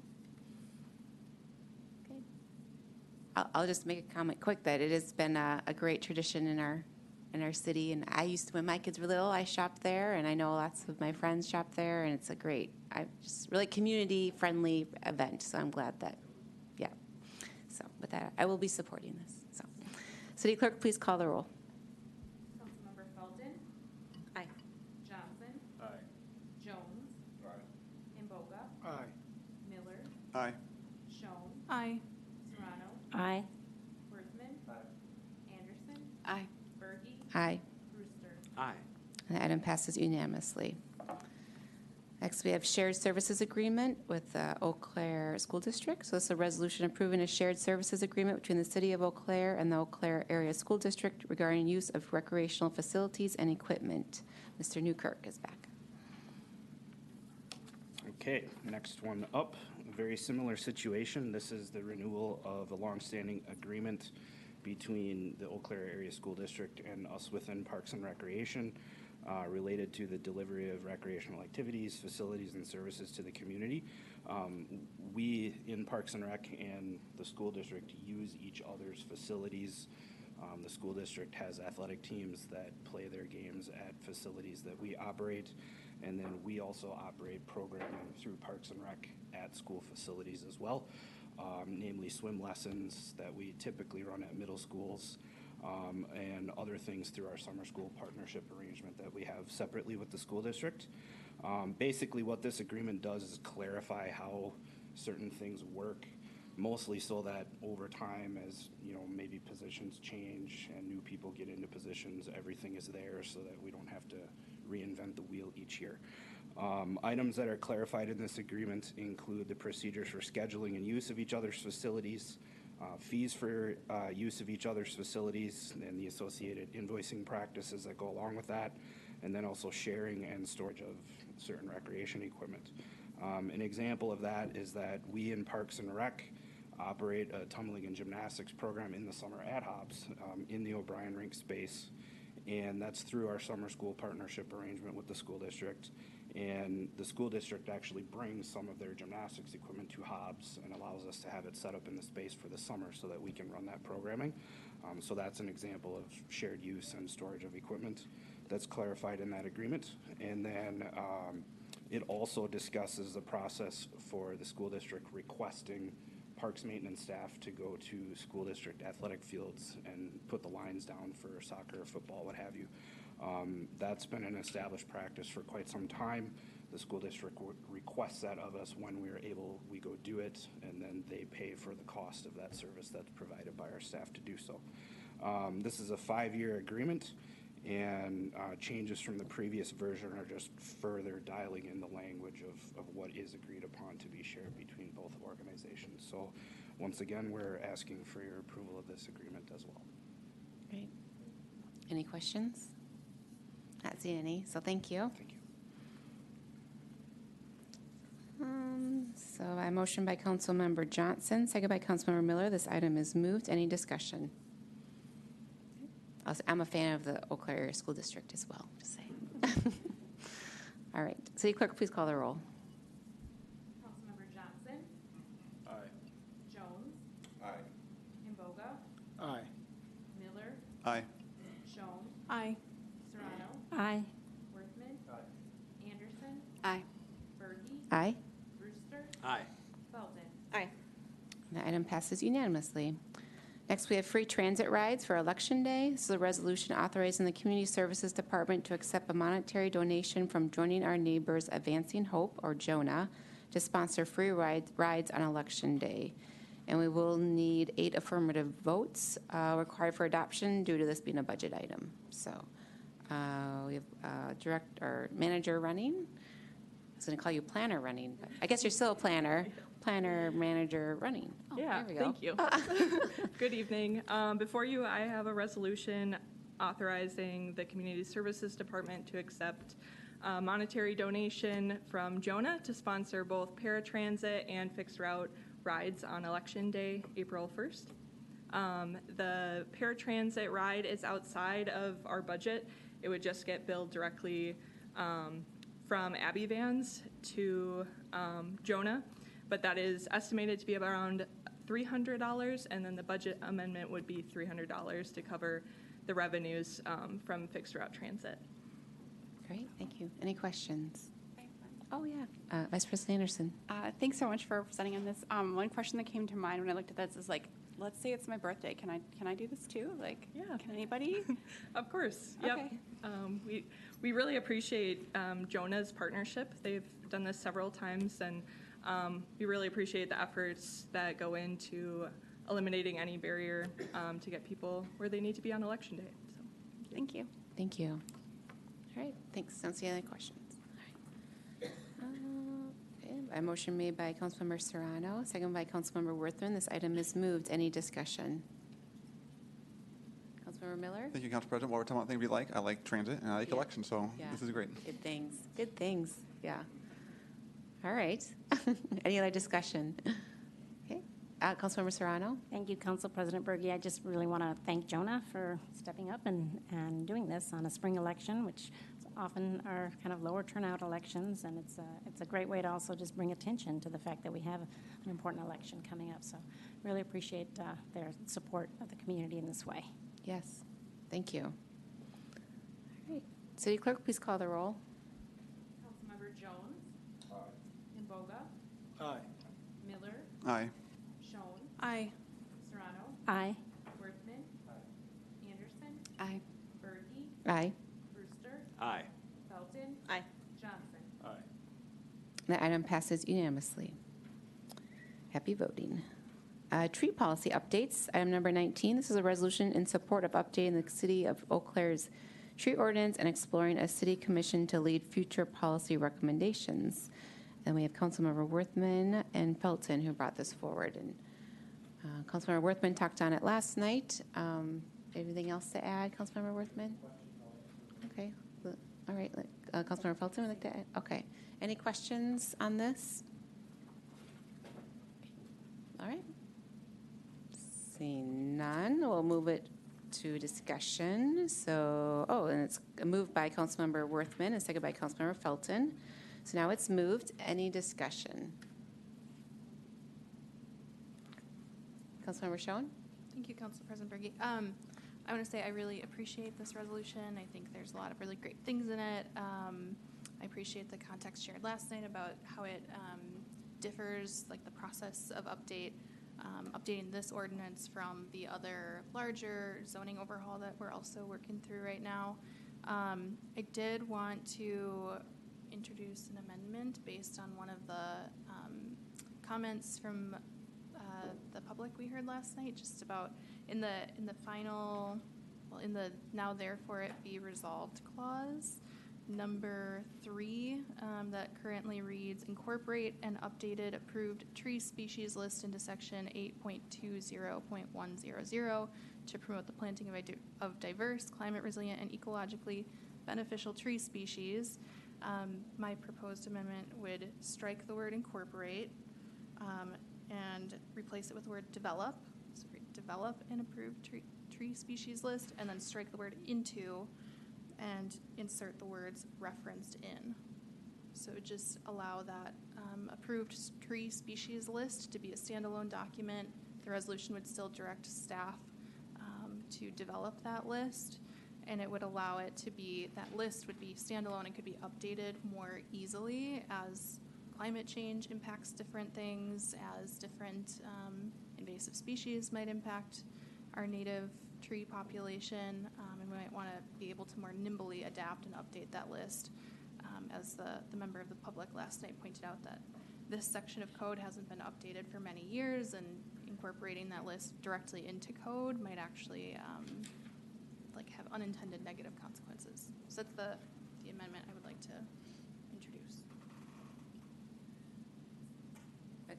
Okay. I'll just make a comment quick that it has been a great tradition in our city, and I used to, when my kids were little, I shopped there, and I know lots of my friends shop there, and it's a great, just really community-friendly event, so I'm glad that, yeah. So with that, I will be supporting this. So, City Clerk, please call the roll. Councilmember Felton. Aye. Johnson. Aye. Jones. Aye. Imboga. Aye. Miller. Aye. Schoen. Aye. Serrano. Aye. Worthman. Anderson. Aye. Berge. Aye. Brewster. Aye. And the item passes unanimously. Next, we have shared services agreement with Eau Claire School District. So this is a resolution approving a shared services agreement between the City of Eau Claire and the Eau Claire Area School District regarding use of recreational facilities and equipment. Mr. Newkirk is back. Okay, next one up, a very similar situation. This is the renewal of a longstanding agreement between the Eau Claire Area School District and us within Parks and Recreation related to the delivery of recreational activities, facilities, and services to the community. We in Parks and Rec and the school district use each other's facilities. The school district has athletic teams that play their games at facilities that we operate, and then we also operate programming through Parks and Rec at school facilities as well, namely swim lessons that we typically run at middle schools, and other things through our summer school partnership arrangement that we have separately with the school district. Basically what this agreement does is clarify how certain things work, mostly so that over time, as you know, maybe positions change and new people get into positions, everything is there so that we don't have to reinvent the wheel each year. Items that are clarified in this agreement include the procedures for scheduling and use of each other's facilities, fees for use of each other's facilities, and the associated invoicing practices that go along with that, and then also sharing and storage of certain recreation equipment. An example of that is that we in Parks and Rec operate a tumbling and gymnastics program in the summer at Hobbs in the O'Brien rink space, and that's through our summer school partnership arrangement with the school district. And the school district actually brings some of their gymnastics equipment to Hobbs and allows us to have it set up in the space for the summer so that we can run that programming. So that's an example of shared use and storage of equipment that's clarified in that agreement. And then it also discusses the process for the school district requesting parks maintenance staff to go to school district athletic fields and put the lines down for soccer, football, what have you. That's been an established practice for quite some time. The school district requests that of us when we're able, we go do it, and then they pay for the cost of that service that's provided by our staff to do so. This is a 5-year agreement, And changes from the previous version are just further dialing in the language of what is agreed upon to be shared between both organizations. So once again, we're asking for your approval of this agreement as well. Great. Any questions? Not seeing any, so thank you. Thank you. So I motion by Councilmember Johnson, second by Councilmember Miller. This item is moved. Any discussion? I'm a fan of the Eau Claire School District as well, just saying. All right. City Clerk, please call the roll. Councilmember Johnson, Aye. Jones, Aye. Imboga, Aye. Miller, Aye. Schoen, Aye. Serrano, Aye. Worthman, Anderson, Aye. Berge, Aye. Brewster, Aye. Felton. Aye. The item passes unanimously. Next, we have free transit rides for Election Day. This is a resolution authorizing the Community Services Department to accept a monetary donation from Joining Our Neighbors Advancing Hope, or JONA, to sponsor free rides on Election Day. And we will need 8 affirmative votes required for adoption due to this being a budget item. So we have manager running. I was going to call you planner running, but I guess you're still a planner. Planner, manager running. Oh, Yeah, there we go. thank you. Good evening. Before you, I have a resolution authorizing the Community Services Department to accept a monetary donation from JONA to sponsor both paratransit and fixed route rides on Election Day, April 1st. The paratransit ride is outside of our budget. It would just get billed directly from Abbey Vans to JONA, but that is estimated to be around $300, and then the budget amendment would be $300 to cover the revenues from fixed route transit. Great, thank you. Any questions? Oh, yeah. Vice President Anderson. Thanks so much for presenting on this. One question that came to mind when I looked at this is like, let's say it's my birthday. Can I do this too? Like, Yeah. Can anybody? Of course. Yep. Okay. We really appreciate JONA's partnership. They've done this several times, and we really appreciate the efforts that go into eliminating any barrier to get people where they need to be on Election Day. So, Thank you. Thank you. All right, thanks. Don't see any questions. All right. Okay. A motion made by Councilmember Serrano, second by Councilmember Worthman. This item is moved. Any discussion? Councilmember Miller? Thank you, Council President. While we're talking about things we like, I like transit and I like Yeah. elections, so Yeah. this is great. Good things. Good things. Yeah. All right. Any other discussion? Okay. Councilmember Serrano? Thank you, Council President Berge. I just really want to thank JONA for stepping up and doing this on a spring election, which often are kind of lower turnout elections, and it's a great way to also just bring attention to the fact that we have an important election coming up. So really appreciate their support of the community in this way. Yes. Thank you. All right. City Clerk, please call the roll. Councilmember Jones. Aye. Imboga. Aye. Miller. Aye. Schoen. Aye. Serrano. Aye. Worthman. Anderson. Aye. Berge. Aye. Brewster. Aye. Felton. Aye. Johnson. Aye. The item passes unanimously. Happy voting. Tree policy updates. Item number 19. This is a resolution in support of updating the City of Eau Claire's tree ordinance and exploring a city commission to lead future policy recommendations. And we have Councilmember Worthman and Felton who brought this forward. And Councilmember Worthman talked on it last night. Anything else to add, Councilmember Worthman? Okay. All right. Councilmember Felton would like to add? Okay. Any questions on this? All right. Seeing none, we'll move it to discussion. So, and it's moved by Councilmember Worthman and seconded by Councilmember Felton. So now it's moved. Any discussion? Councilmember Schoen? Thank you, Council President Berge. I want to say I really appreciate this resolution. I think there's a lot of really great things in it. I appreciate the context shared last night about how it differs, like the process of updating this ordinance from the other larger zoning overhaul that we're also working through right now. I did want to introduce an amendment based on one of the comments from the public we heard last night, just about in the final well, in the now therefore it be resolved clause, number 3, that currently reads, incorporate an updated approved tree species list into section 8.20.100 to promote the planting of diverse, climate resilient, and ecologically beneficial tree species. My proposed amendment would strike the word incorporate and replace it with the word develop. So develop an approved tree species list, and then strike the word into and insert the words referenced in. So just allow that approved tree species list to be a standalone document. The resolution would still direct staff to develop that list, and it would allow it to be, that list would be standalone and could be updated more easily as climate change impacts different things, as different invasive species might impact our native tree population, and we might want to be able to more nimbly adapt and update that list. As the member of the public last night pointed out, that this section of code hasn't been updated for many years, and incorporating that list directly into code might actually have unintended negative consequences. So that's the amendment I would like to introduce.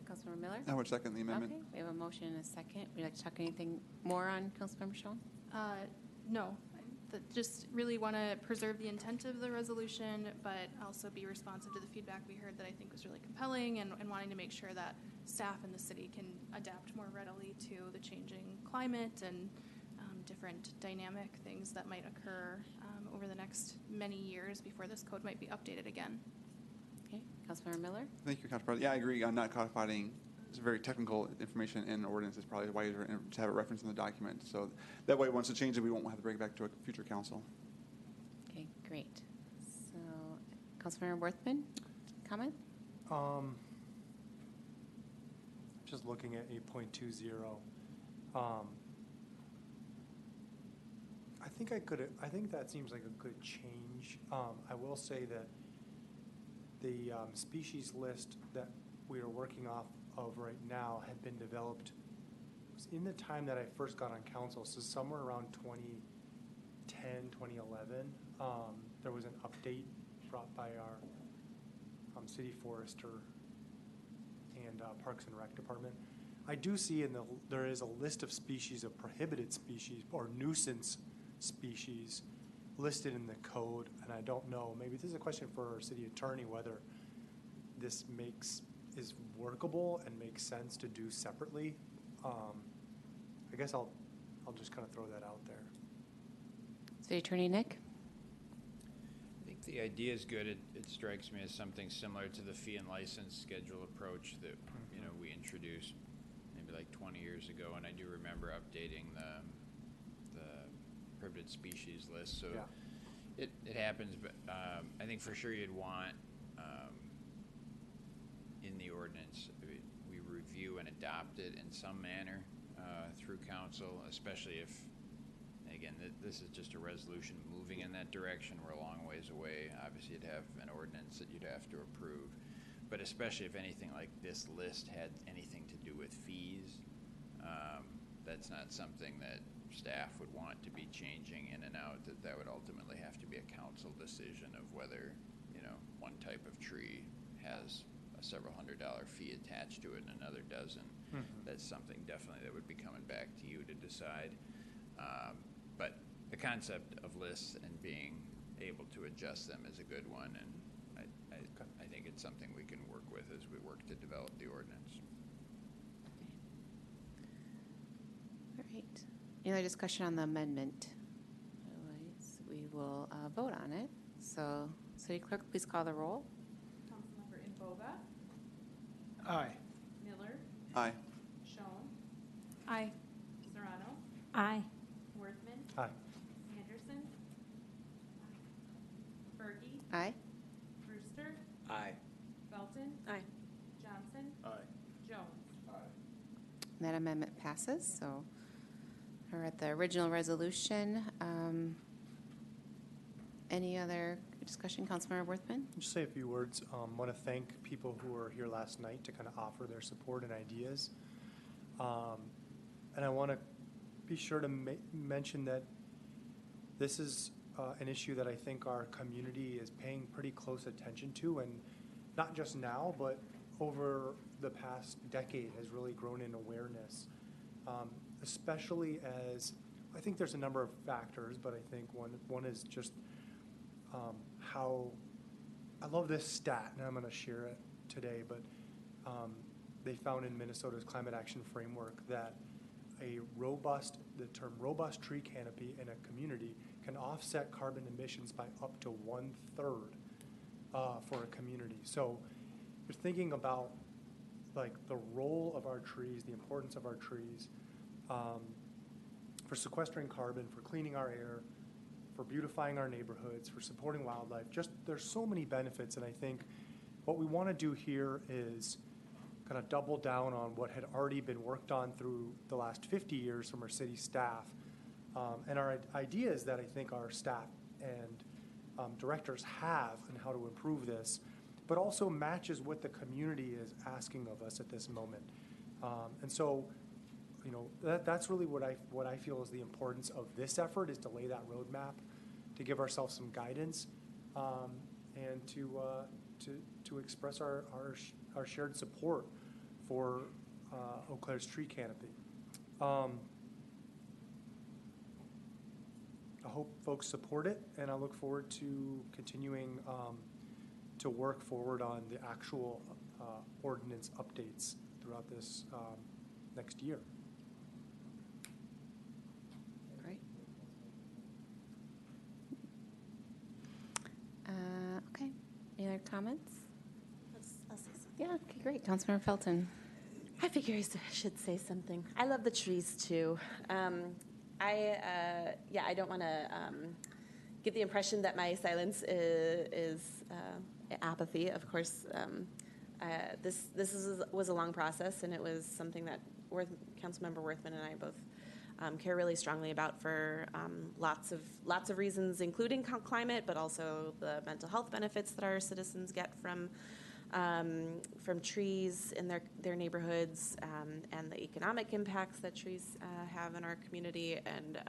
Councilmember Miller? I would second the amendment. Okay, we have a motion and a second. Would you like to talk anything more on Councilmember Schoen? No, just really want to preserve the intent of the resolution, but also be responsive to the feedback we heard that I think was really compelling, and wanting to make sure that staff in the city can adapt more readily to the changing climate and different dynamic things that might occur over the next many years before this code might be updated again. Okay, Councilmember Miller? Thank you, Council President. Yeah, I agree on not codifying. It's very technical information in ordinance. It's probably wiser to have it referenced in the document. So that way, once it changes, we won't have to bring it back to a future council. Okay, great. So, Councilmember Worthman, comment? Just looking at 8.20. I think that seems like a good change. I will say that the species list that we are working off of right now had been developed in the time that I first got on council, so somewhere around 2010, 2011. There was an update brought by our city forester and Parks and Rec department. I do see there is a list of species of prohibited species or nuisance species listed in the code, and I don't know, maybe this is a question for our city attorney, whether this is workable and makes sense to do separately. I guess I'll just kind of throw that out there. City Attorney Nick? I think the idea is good. It strikes me as something similar to the fee and license schedule approach that we introduced maybe like 20 years ago, and I do remember updating the prohibited species list. So yeah. It happens, but I think for sure you'd want in the ordinance we review and adopt it in some manner through council, especially if, again, this is just a resolution moving in that direction. We're a long ways away. Obviously, you'd have an ordinance that you'd have to approve. But especially if anything like this list had anything to do with fees, that's not something that staff would want to be changing in and out. That would ultimately have to be a council decision of whether, one type of tree has a several $100 fee attached to it and another doesn't. Mm-hmm. That's something definitely that would be coming back to you to decide. But the concept of lists and being able to adjust them is a good one, and I think it's something we can work with as we work to develop the ordinance. All right. Any other discussion on the amendment? Otherwise, we will vote on it. So, City Clerk, please call the roll. Councilmember Imboga? Aye. Miller? Aye. Schoen? Aye. Serrano? Aye. Worthman? Aye. Anderson? Berge? Aye. Brewster? Aye. Belton? Aye. Johnson? Aye. Jones? That amendment passes. So, we're at the original resolution. Any other discussion, Councilmember Worthman? Just say a few words. Want to thank people who were here last night to kind of offer their support and ideas. And I want to be sure to mention that This is an issue that I think our community is paying pretty close attention to, and not just now, but over the past decade has really grown in awareness, especially as I think there's a number of factors, but I think one is just how I love this stat, and I'm going to share it today, but they found in Minnesota's Climate Action Framework that the term robust tree canopy in a community can offset carbon emissions by up to 1/3 for a community. So you're thinking about like the role of our trees, the importance of our trees for sequestering carbon, for cleaning our air, for beautifying our neighborhoods, for supporting wildlife. Just there's so many benefits, and I think what we want to do here is kind of double down on what had already been worked on through the last 50 years from our city staff. And our idea is that I think our staff and directors have and how to improve this, but also matches what the community is asking of us at this moment. And so, you know, that's really what I feel is the importance of this effort, is to lay that roadmap, to give ourselves some guidance, and to express our shared support for Eau Claire's tree canopy. I hope folks support it, and I look forward to continuing to work forward on the actual ordinance updates throughout this next year. Great. Okay. Any other comments? I'll say something. Yeah, okay, great. Councilmember Felton. I figure I should say something. I love the trees too. I don't want to give the impression that my silence is apathy. Of course, this was a long process, and it was something that Councilmember Worthman and I both care really strongly about for lots of reasons, including climate, but also the mental health benefits that our citizens get from trees in their neighborhoods, and the economic impacts that trees have in our community. And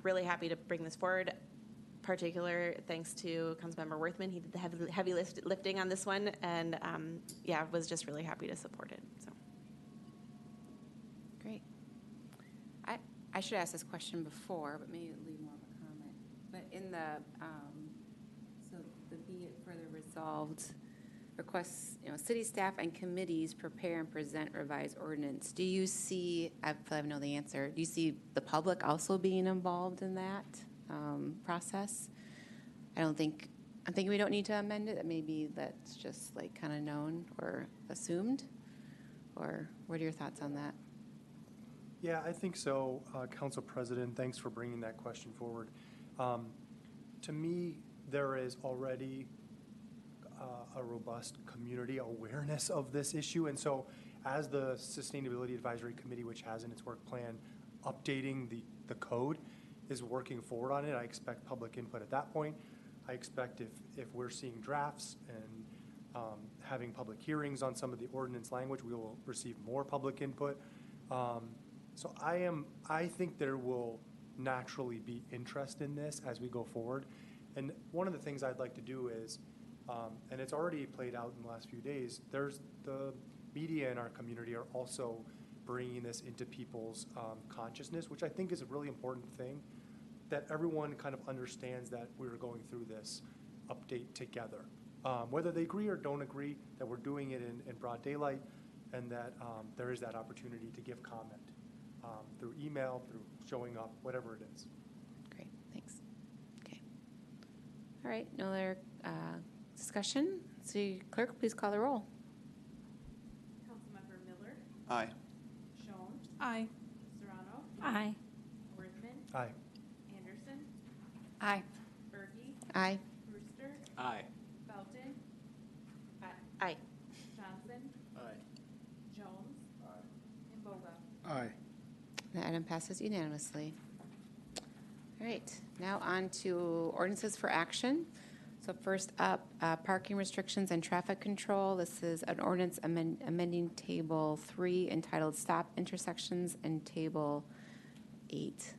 really happy to bring this forward. Particular thanks to Councilmember Worthman. He did the heavy lifting on this one, and was just really happy to support it. So. Great. I should ask this question before, but maybe leave more of a comment. But in the so the be it further resolved requests, city staff and committees prepare and present revised ordinance. Do you see? I feel like I know the answer. Do you see the public also being involved in that process? I'm thinking we don't need to amend it. That maybe that's just like kind of known or assumed. Or what are your thoughts on that? Yeah, I think so, Council President. Thanks for bringing that question forward. To me, there is already a robust community awareness of this issue. And so as the Sustainability Advisory Committee, which has in its work plan updating the code, is working forward on it, I expect public input at that point. I expect if we're seeing drafts and having public hearings on some of the ordinance language, we will receive more public input. So I think there will naturally be interest in this as we go forward. And one of the things I'd like to do is, and it's already played out in the last few days, there's the media in our community are also bringing this into people's consciousness, which I think is a really important thing, that everyone kind of understands that we're going through this update together. Whether they agree or don't agree, that we're doing it in broad daylight, and that there is that opportunity to give comment through email, through showing up, whatever it is. Great, thanks. Okay. All right, no other discussion? City Clerk, please call the roll. Councilmember Miller, Aye. Jones, Aye. Serrano, Aye. Worthman, Aye. Anderson, Aye. Berge, Aye. Brewster, Aye. Felton, Aye. Johnson, Aye. Jones, and Boga. Aye. The item passes unanimously. All right, now on to ordinances for action. So first up, parking restrictions and traffic control. This is an ordinance amending Table 3 entitled Stop Intersections and Table 8,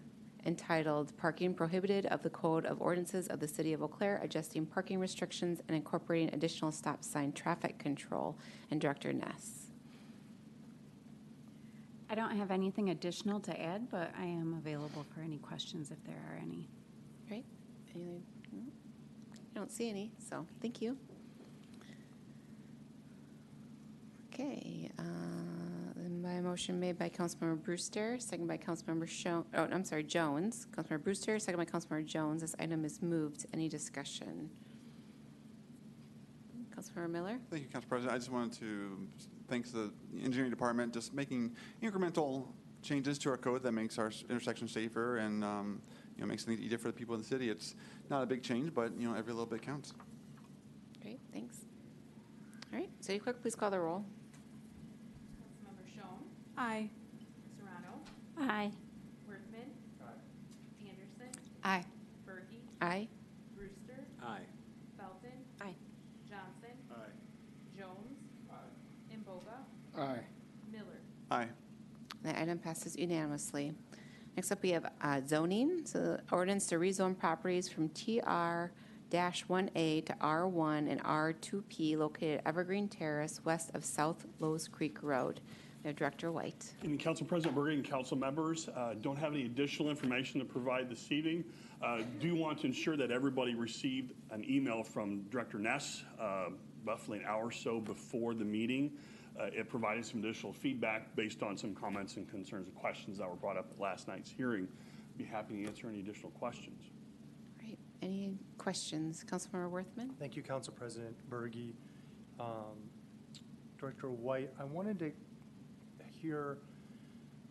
entitled Parking Prohibited of the Code of Ordinances of the City of Eau Claire, adjusting parking restrictions and incorporating additional stop sign traffic control, and Director Ness. I don't have anything additional to add, but I am available for any questions if there are any. Right? Anything? No? I don't see any, so thank you. Okay, then by motion made by Councilmember Brewster, second by Councilmember Jones. Councilmember Brewster, second by Councilmember Jones. This item is moved. Any discussion? Councilmember Miller? Thank you, Council President. I just wanted to thank the engineering department just making incremental changes to our code that makes our intersection safer and makes things easier for the people in the city. It's not a big change, but every little bit counts. Great, thanks. All right, City Clerk, please call the roll. Councilmember Schoen, Aye. Serrano, Aye. Workman. Anderson, Aye. Berge, Aye. Brewster, Aye. Felton, Aye. Johnson, Aye. Jones, Imboga, Aye. Miller. Aye. The item passes unanimously. Next up, we have zoning. So the ordinance to rezone properties from TR-1A to R1 and R2P located at Evergreen Terrace west of South Lowe's Creek Road. We have Director White. And Council President Berge and council members, don't have any additional information to provide this evening. Do want to ensure that everybody received an email from Director Ness roughly an hour or so before the meeting. It provided some additional feedback based on some comments and concerns and questions that were brought up at last night's hearing. Be happy to answer any additional questions. Great. Any questions? Councilmember Worthman? Thank you, Council President Berge. Director White, I wanted to hear,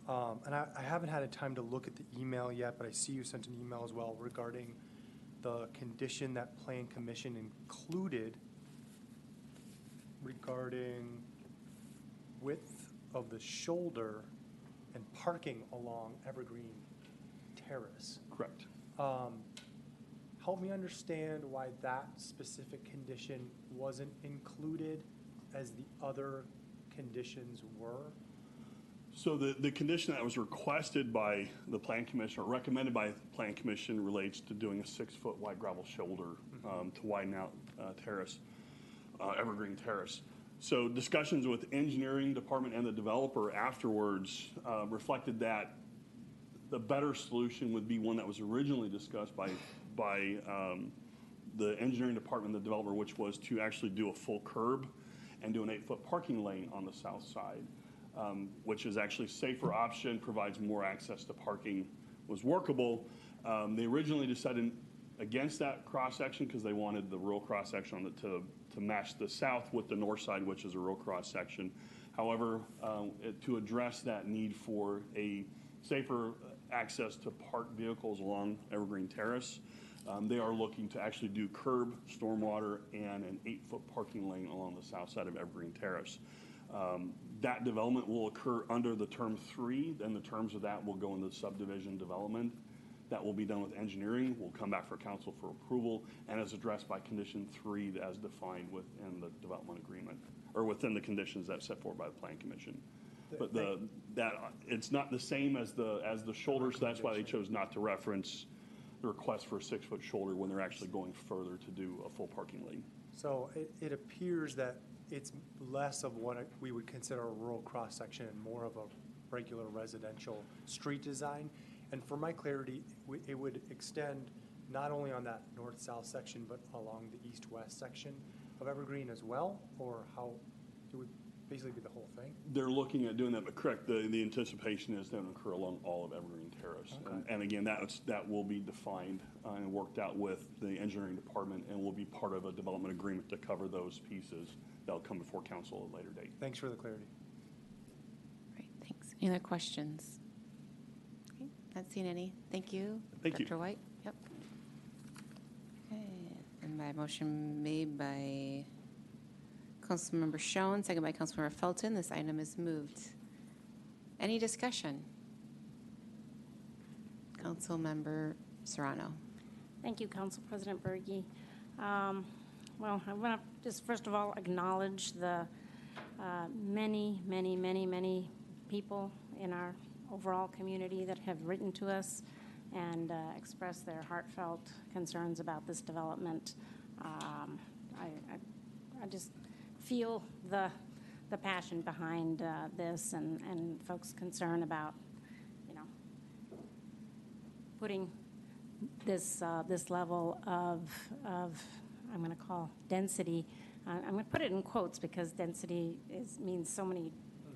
and I haven't had a time to look at the email yet, but I see you sent an email as well regarding the condition that Plan Commission included regarding width of the shoulder and parking along Evergreen Terrace. Correct. Help me understand why that specific condition wasn't included as the other conditions were. So the condition that was requested by the Plan Commission, or recommended by the Plan Commission, relates to doing a 6-foot wide gravel shoulder to widen out terrace, Evergreen Terrace. So discussions with engineering department and the developer afterwards reflected that the better solution would be one that was originally discussed by the engineering department and the developer, which was to actually do a full curb and do an 8-foot parking lane on the south side, which is actually a safer option, provides more access to parking, was workable. They originally decided against that cross-section because they wanted the rural cross-section on to match the south with the north side, which is a rural cross-section. However, to address that need for a safer access to park vehicles along Evergreen Terrace, they are looking to actually do curb, stormwater, and an 8-foot parking lane along the south side of Evergreen Terrace. That development will occur under the term 3, then the terms of that will go into subdivision development. That will be done with engineering, will come back for council for approval, and is addressed by condition 3 as defined within the development agreement, or within the conditions that's set forth by the Plan Commission. But it's not the same as the shoulder, so that's why they chose not to reference the request for a 6-foot shoulder when they're actually going further to do a full parking lane. So it appears that it's less of what we would consider a rural cross-section and more of a regular residential street design. And for my clarity, it would extend not only on that north-south section, but along the east-west section of Evergreen as well, or how it would basically be the whole thing? They're looking at doing that, but correct, the anticipation is that it will occur along all of Evergreen Terrace. Okay. And again, that will be defined and worked out with the engineering department and will be part of a development agreement to cover those pieces. That'll come before council at a later date. Thanks for the clarity. Great, thanks. Any other questions? Okay, not seeing any. Thank you. Thank you. Director White? Yep. Okay, and by motion made by Councilmember Schoen, second by Councilmember Felton, this item is moved. Any discussion? Councilmember Serrano. Thank you, Council President Berge. Well, I want to just first of all acknowledge the many people in our overall community that have written to us and expressed their heartfelt concerns about this development. I just feel the passion behind this and folks' concern about, you know, putting this level of I'm going to call density. I'm going to put it in quotes because density means so many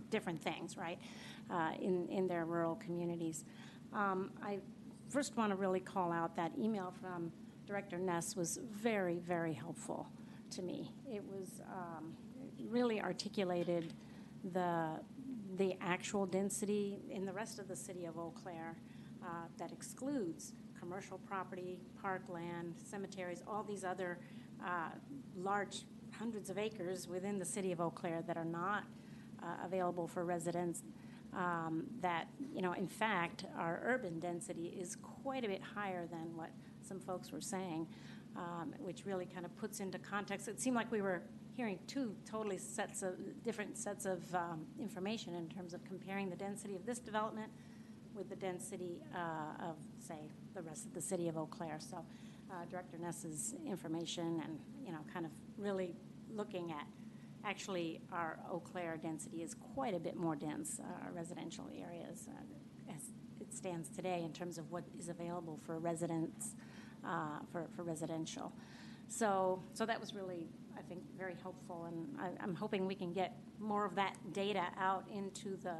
different things, right? In their rural communities. I first want to really call out that email from Director Ness was very, very helpful to me. It was really articulated the actual density in the rest of the city of Eau Claire that excludes commercial property, parkland, cemeteries, all these other large hundreds of acres within the city of Eau Claire that are not available for residents. That, you know, in fact, our urban density is quite a bit higher than what some folks were saying, which really kind of puts into context. It seemed like we were hearing two totally different sets of information in terms of comparing the density of this development with the density of, say, the rest of the city of Eau Claire. So Director Ness's information and, you know, kind of really looking at actually our Eau Claire density is quite a bit more dense, our residential areas, as it stands today in terms of what is available for residents, for residential. So that was really, I think, very helpful, and I'm hoping we can get more of that data out into the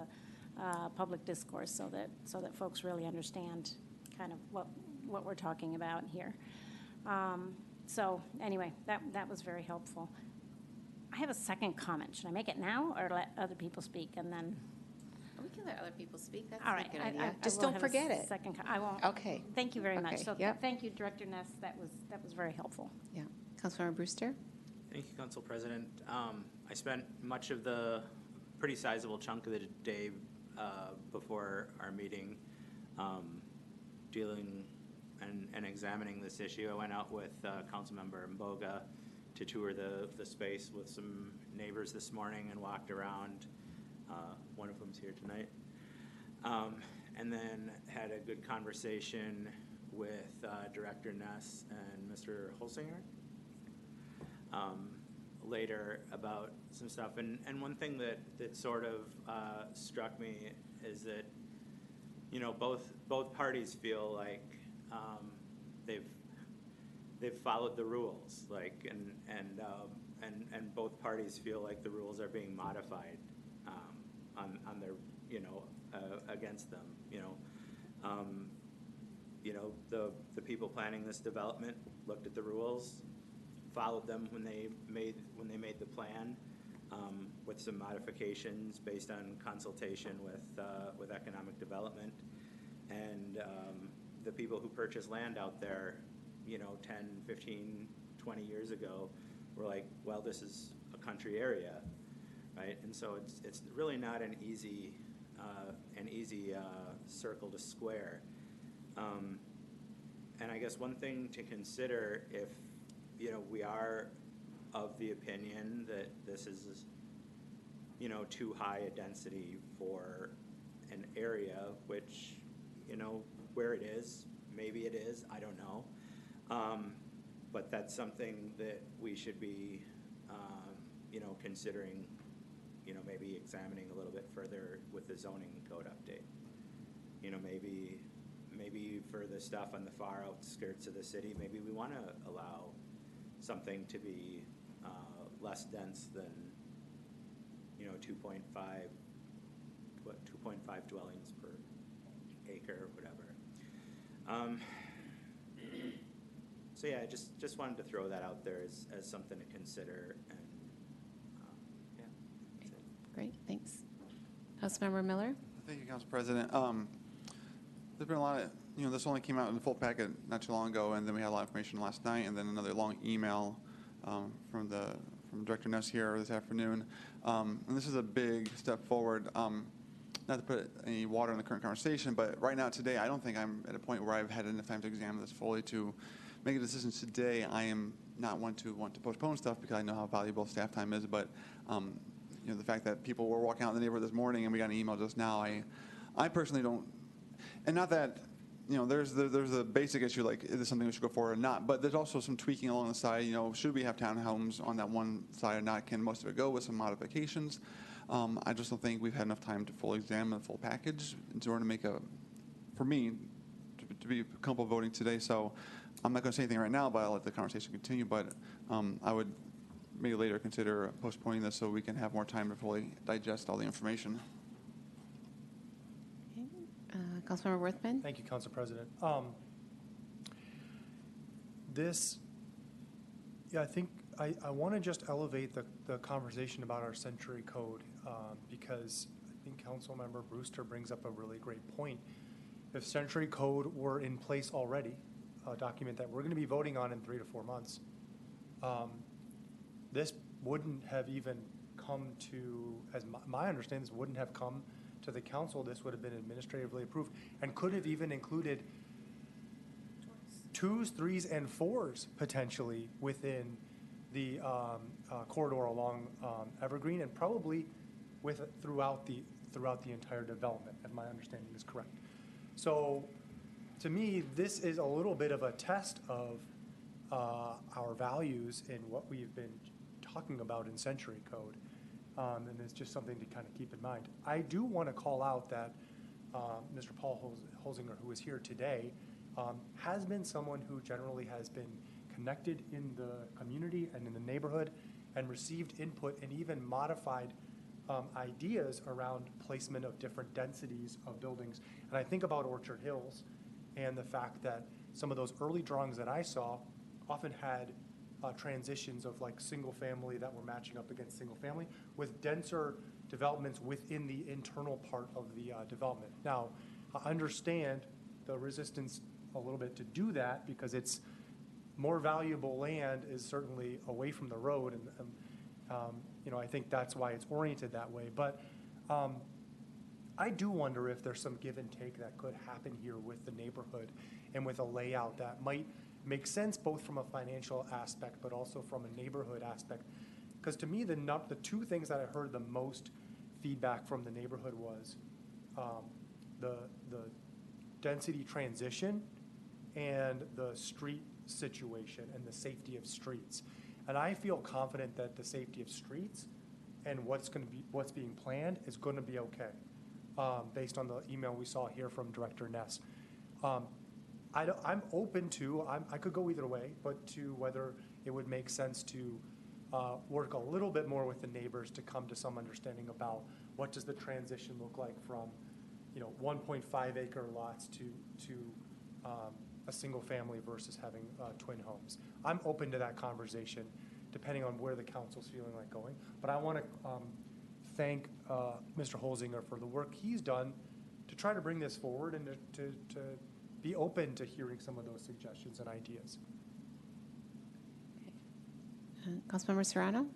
public discourse so that folks really understand kind of what we're talking about here. So anyway, that was very helpful. I have a second comment. Should I make it now or let other people speak and then? We can let other people speak. That's All a right. good idea. I Just will don't have a forget it. Second. I won't. Okay. Thank you very much. Okay, So yep. thank you, Director Ness. That was very helpful. Yeah. Councilmember Brewster? Thank you, Council President. I spent much of the pretty sizable chunk of the day before our meeting dealing and examining this issue. I went out with Councilmember Mboga to tour the space with some neighbors this morning and walked around. One of them's here tonight. And then had a good conversation with Director Ness and Mr. Holsinger later about some stuff. And one thing that sort of struck me is that, you know, both parties feel like they've followed the rules, like, and both parties feel like the rules are being modified on their, you know, against them, you know. The people planning this development looked at the rules, followed them when they made the plan, with some modifications based on consultation with economic development, and the people who purchased land out there, you know, 10, 15, 20 years ago, were like, well, this is a country area, right? And so it's really not an easy circle to square. And I guess one thing to consider, if, you know, we are of the opinion that this is, you know, too high a density for an area, which, you know, where it is, maybe it is, I don't know. But that's something that we should be, you know, considering, you know, maybe examining a little bit further with the zoning code update. You know, maybe for the stuff on the far outskirts of the city, maybe we want to allow something to be less dense than, you know, 2.5 dwellings per acre or whatever. So yeah, I just wanted to throw that out there as something to consider, and yeah, that's it. Great, thanks. Councilmember Miller? Thank you, Council President. There's been a lot of, you know, this only came out in the full packet not too long ago, and then we had a lot of information last night, and then another long email from Director Ness here this afternoon. And this is a big step forward. Not to put any water in the current conversation, but right now, today, I don't think I'm at a point where I've had enough time to examine this fully to make a decision today. I am not one to want to postpone stuff because I know how valuable staff time is, but you know, the fact that people were walking out in the neighborhood this morning and we got an email just now, I personally don't, and not that, there's a basic issue, like, is this something we should go for or not? But there's also some tweaking along the side, should we have townhomes on that one side or not? Can most of it go with some modifications? I just don't think we've had enough time to fully examine the full package in order to make for me, to be comfortable voting today. So I'm not going to say anything right now, but I'll let the conversation continue. But I would maybe later consider postponing this so we can have more time to fully digest all the information. Councilmember Worthman? Thank you, Council President. I think I want to just elevate the conversation about our century code because I think Councilmember Brewster brings up a really great point. If century code were in place already, a document that we're going to be voting on in 3 to 4 months, this wouldn't have even come to, as my understanding, this wouldn't have come to the council. This would have been administratively approved and could have even included 2s, 3s, and 4s potentially within the corridor along Evergreen, and probably throughout the entire development, if my understanding is correct. So, to me, this is a little bit of a test of our values in what we've been talking about in Century Code. And it's just something to kind of keep in mind. I do want to call out that Mr. Paul Holzinger, who is here today, has been someone who generally has been connected in the community and in the neighborhood and received input and even modified ideas around placement of different densities of buildings. And I think about Orchard Hills and the fact that some of those early drawings that I saw often had transitions of like single family that were matching up against single family with denser developments within the internal part of the development. Now, I understand the resistance a little bit to do that because it's more valuable land is certainly away from the road, and I think that's why it's oriented that way. But I do wonder if there's some give and take that could happen here with the neighborhood and with a layout that might make sense both from a financial aspect but also from a neighborhood aspect. Because to me, the two things that I heard the most feedback from the neighborhood was the density transition and the street situation and the safety of streets. And I feel confident that the safety of streets and what's being planned is going to be okay, based on the email we saw here from Director Ness. I'm open to, I could go either way, but to whether it would make sense to work a little bit more with the neighbors to come to some understanding about what does the transition look like from 1.5 acre lots to a single family versus having twin homes. I'm open to that conversation depending on where the council's feeling like going. But I want to thank Mr. Holzinger for the work he's done to try to bring this forward and to be open to hearing some of those suggestions and ideas. Councilmember Serrano?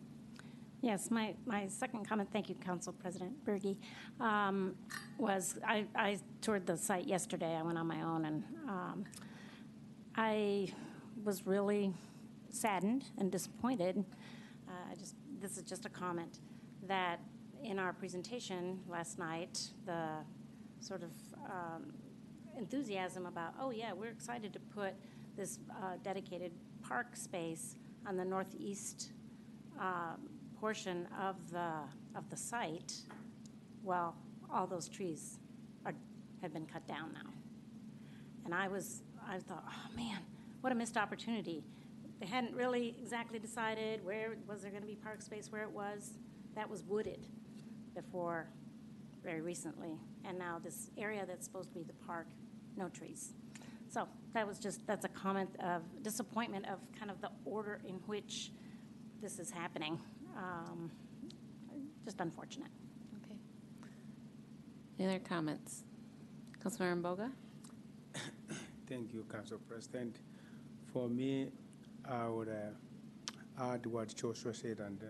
Yes, my second comment, thank you, Council President Berge, was I toured the site yesterday. I went on my own, and I was really saddened and disappointed. This is just a comment that in our presentation last night, the sort of enthusiasm about, oh yeah, we're excited to put this dedicated park space on the northeast portion of the site. Well, all those trees have been cut down now, and I thought, oh man, what a missed opportunity. They hadn't really exactly decided where was there going to be park space, where it was. That was wooded before very recently, and now this area that's supposed to be the park, no trees. So that's a comment of disappointment of kind of the order in which this is happening. Just unfortunate. Okay. Any other comments? Councilmember Mboga? Thank you, Council President. For me, I would add what Joshua said and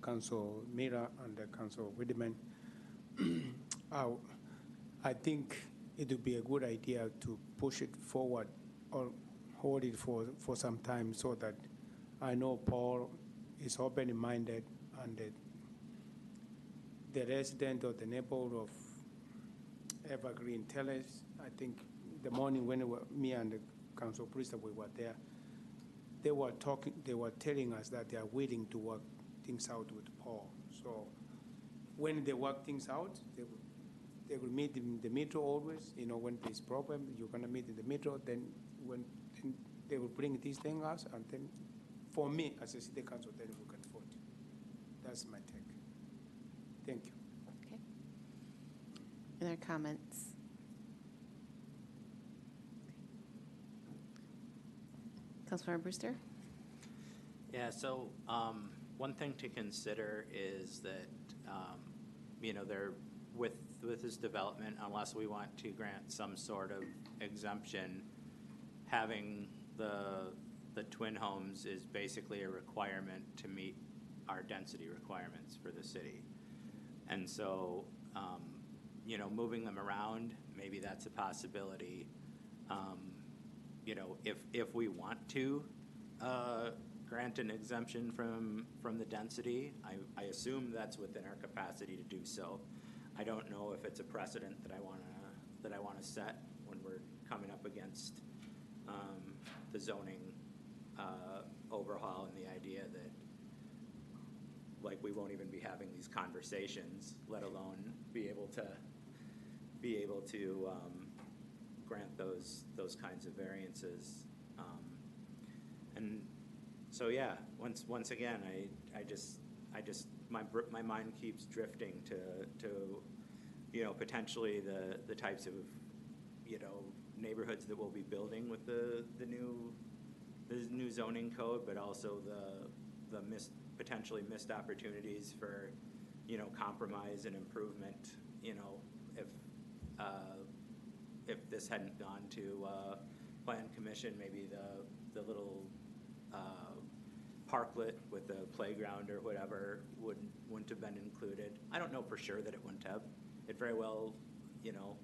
Council Mira and Council Wiedemann. I think it would be a good idea to push it forward or hold it for some time so that I know Paul is open-minded and the resident or the neighborhood of Evergreen Terrace. I think the morning when me and the council priest, we were there, they were telling us that they are waiting to work things out with Paul. So when they work things out, they will meet in the metro always. You know, when there's problem, you're gonna meet in the metro. Then they will bring these things out, and then for me as a city council, then we can vote. That's my take. Thank you. Okay. Any other comments? Councilmember Brewster? Yeah, so one thing to consider is that, you know, with this development, unless we want to grant some sort of exemption, having the twin homes is basically a requirement to meet our density requirements for the city. And so, you know, moving them around, maybe that's a possibility. You know, if we want to grant an exemption from the density, I assume that's within our capacity to do so. I don't know if it's a precedent that I wanna set when we're coming up against the zoning overhaul, and the idea that, like, we won't even be having these conversations, let alone be able to grant those kinds of variances. And so, yeah, once again, I just my mind keeps drifting to you know, potentially the types of, you know, neighborhoods that we'll be building with the new zoning code, but also the potentially missed opportunities for, you know, compromise and improvement. You know, if this hadn't gone to Plan Commission, maybe the little parklet with the playground or whatever wouldn't have been included. I don't know for sure that it wouldn't have. It very well, you know,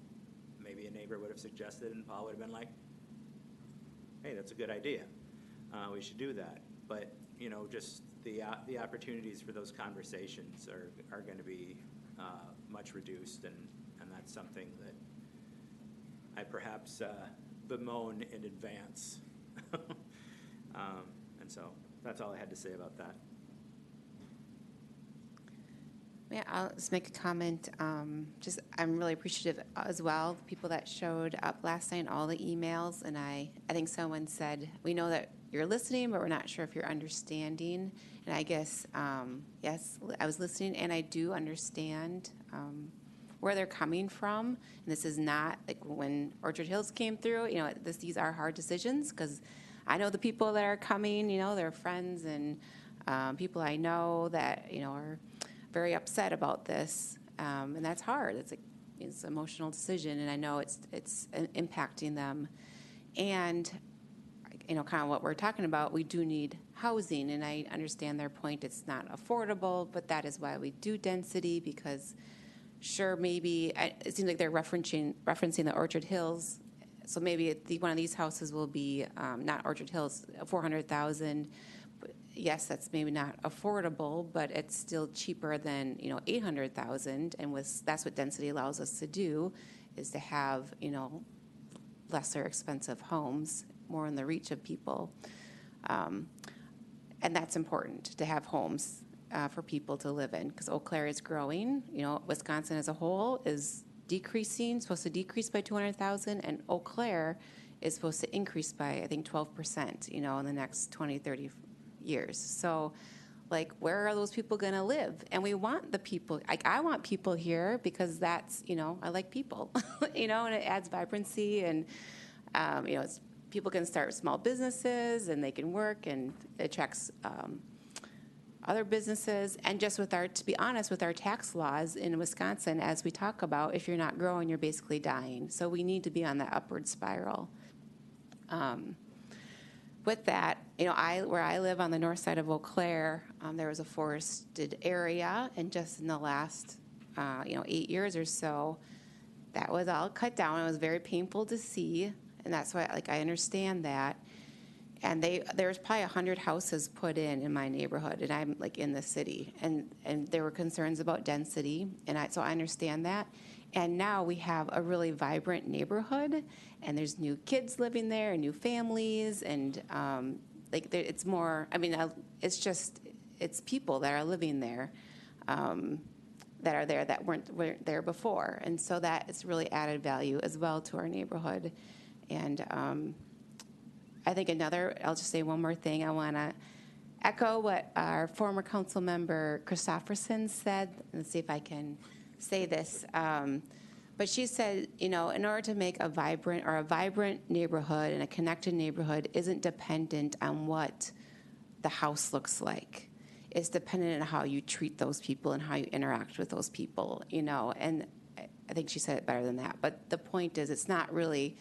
maybe a neighbor would have suggested, and Paul would have been like, hey, that's a good idea. We should do that. But, you know, just the opportunities for those conversations are going to be much reduced, and that's something that I perhaps bemoan in advance. And so that's all I had to say about that. Yeah, I'll just make a comment. I'm really appreciative as well, the people that showed up last night, all the emails, and I think someone said, we know that you're listening, but we're not sure if you're understanding. And I guess, yes, I was listening, and I do understand where they're coming from. And this is not like when Orchard Hills came through, you know, these are hard decisions, because I know the people that are coming, you know, they're friends and people I know that, you know, are very upset about this, and that's hard. It's an emotional decision, and I know it's impacting them. And, you know, kind of what we're talking about, we do need housing, and I understand their point. It's not affordable, but that is why we do density, because sure, maybe it seems like they're referencing the Orchard Hills. So maybe one of these houses will be not Orchard Hills, 400,000. Yes, that's maybe not affordable, but it's still cheaper than, you know, 800,000. And that's what density allows us to do, is to have, you know, lesser expensive homes, more in the reach of people. And that's important, to have homes for people to live in, because Eau Claire is growing. You know, Wisconsin as a whole is supposed to decrease by 200,000, and Eau Claire is supposed to increase by, I think, 12%, you know, in the next 20, 30 years. So, like, where are those people going to live? And we want the people, like, I want people here because that's, you know, I like people, you know, and it adds vibrancy, and, you know, people can start small businesses, and they can work, and it attracts other businesses. And just to be honest, with our tax laws in Wisconsin, as we talk about, if you're not growing, you're basically dying. So we need to be on that upward spiral. With that, you know, where I live on the north side of Eau Claire, there was a forested area, and just in the last, 8 years or so, that was all cut down. It was very painful to see, and that's why, like, I understand that. And there's probably 100 houses put in my neighborhood, and I'm like in the city. And there were concerns about density, so I understand that. And now we have a really vibrant neighborhood, and there's new kids living there, and new families, and it's more. I mean, it's people that are living there, that are there that weren't there before, and so that it's really added value as well to our neighborhood. And I think I'll just say one more thing. I want to echo what our former council member Christopherson said, and see if I can say this. But she said, in order to make a vibrant neighborhood and a connected neighborhood isn't dependent on what the house looks like. It's dependent on how you treat those people and how you interact with those people, And I think she said it better than that. But the point is, it's not really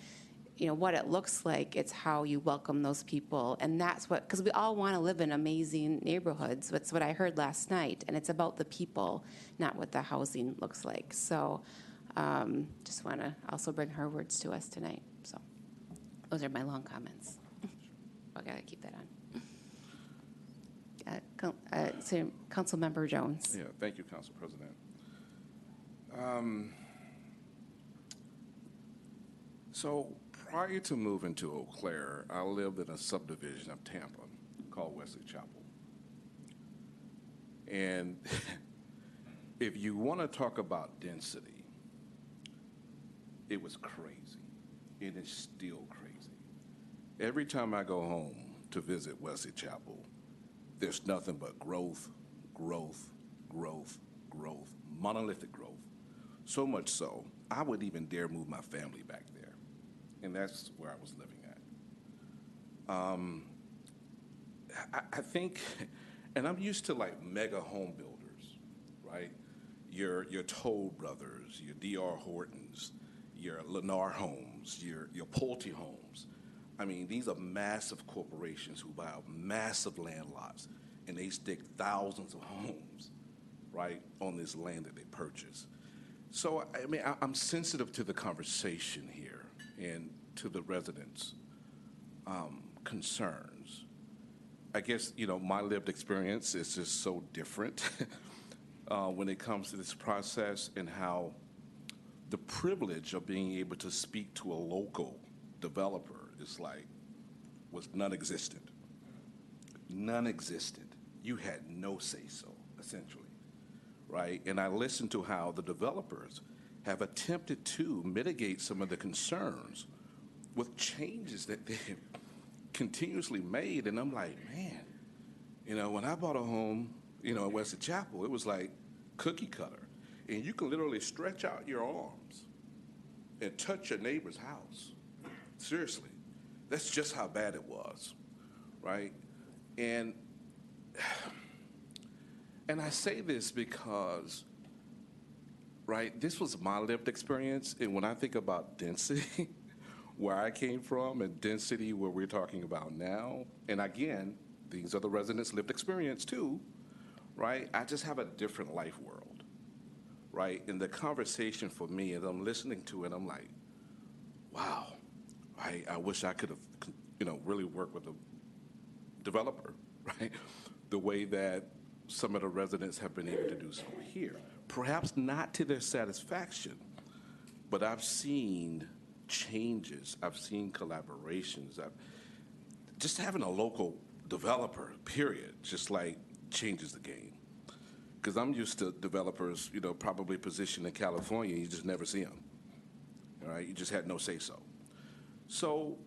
what it looks like, it's how you welcome those people. And that's because we all want to live in amazing neighborhoods. That's what I heard last night. And it's about the people, not what the housing looks like. So just want to also bring her words to us tonight. So those are my long comments. I got to keep that on. So Councilmember Jones. Yeah, thank you, Council President. So prior to moving to Eau Claire, I lived in a subdivision of Tampa called Wesley Chapel. And if you want to talk about density, it was crazy. It is still crazy. Every time I go home to visit Wesley Chapel, there's nothing but growth, growth, growth, growth, monolithic growth. So much so, I would even dare move my family back there. And that's where I was living at. I think, and I'm used to like mega home builders, right? Your Toll Brothers, your D.R. Hortons, your Lennar Homes, your Pulte Homes. I mean, these are massive corporations who buy massive land lots, and they stick thousands of homes, right, on this land that they purchase. So, I mean, I'm sensitive to the conversation here and to the residents' concerns. I guess, my lived experience is just so different when it comes to this process, and how the privilege of being able to speak to a local developer was non-existent. Non-existent. You had no say-so, essentially, right? And I listened to how the developers have attempted to mitigate some of the concerns with changes that they've continuously made. And I'm like, man, when I bought a home, in Wesley Chapel, it was like cookie cutter. And you can literally stretch out your arms and touch your neighbor's house. Seriously. That's just how bad it was, right? And I say this because, right, this was my lived experience. And when I think about density, where I came from, and density where we're talking about now, and again, these are the residents' lived experience too, right? I just have a different life world, right? And the conversation for me, as I'm listening to it, I'm like, wow, I wish I could have, really worked with a developer, right? The way that some of the residents have been able to do so here. Perhaps not to their satisfaction, but I've seen changes. I've seen collaborations. Just having a local developer, period, just changes the game. Because I'm used to developers, probably positioned in California, you just never see them. All right, you just had no say-so. So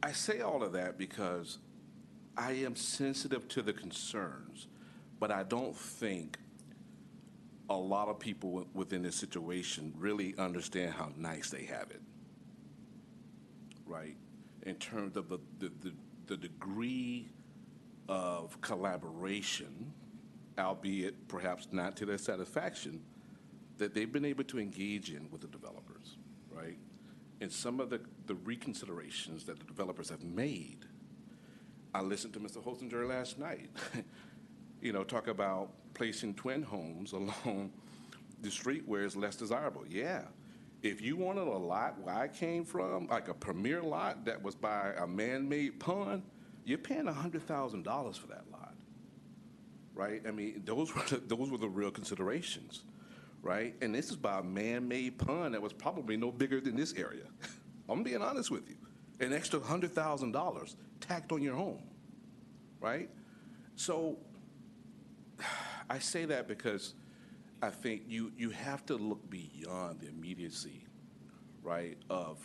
I say all of that because I am sensitive to the concerns, but I don't think a lot of people within this situation really understand how nice they have it, right? In terms of the degree of collaboration, albeit perhaps not to their satisfaction, that they've been able to engage in with the developers, right? And some of the reconsiderations that the developers have made. I listened to Mr. Holsinger last night, talk about placing twin homes along the street where it's less desirable. Yeah, If you wanted a lot where I came from, like a premier lot that was by a man-made pond, you're paying $100,000 for that lot, right? I mean, those were the real considerations, right? And this is by a man-made pond that was probably no bigger than this area. I'm being honest with you. An extra $100,000 tacked on your home, right? So I say that because I think you have to look beyond the immediacy, right, of,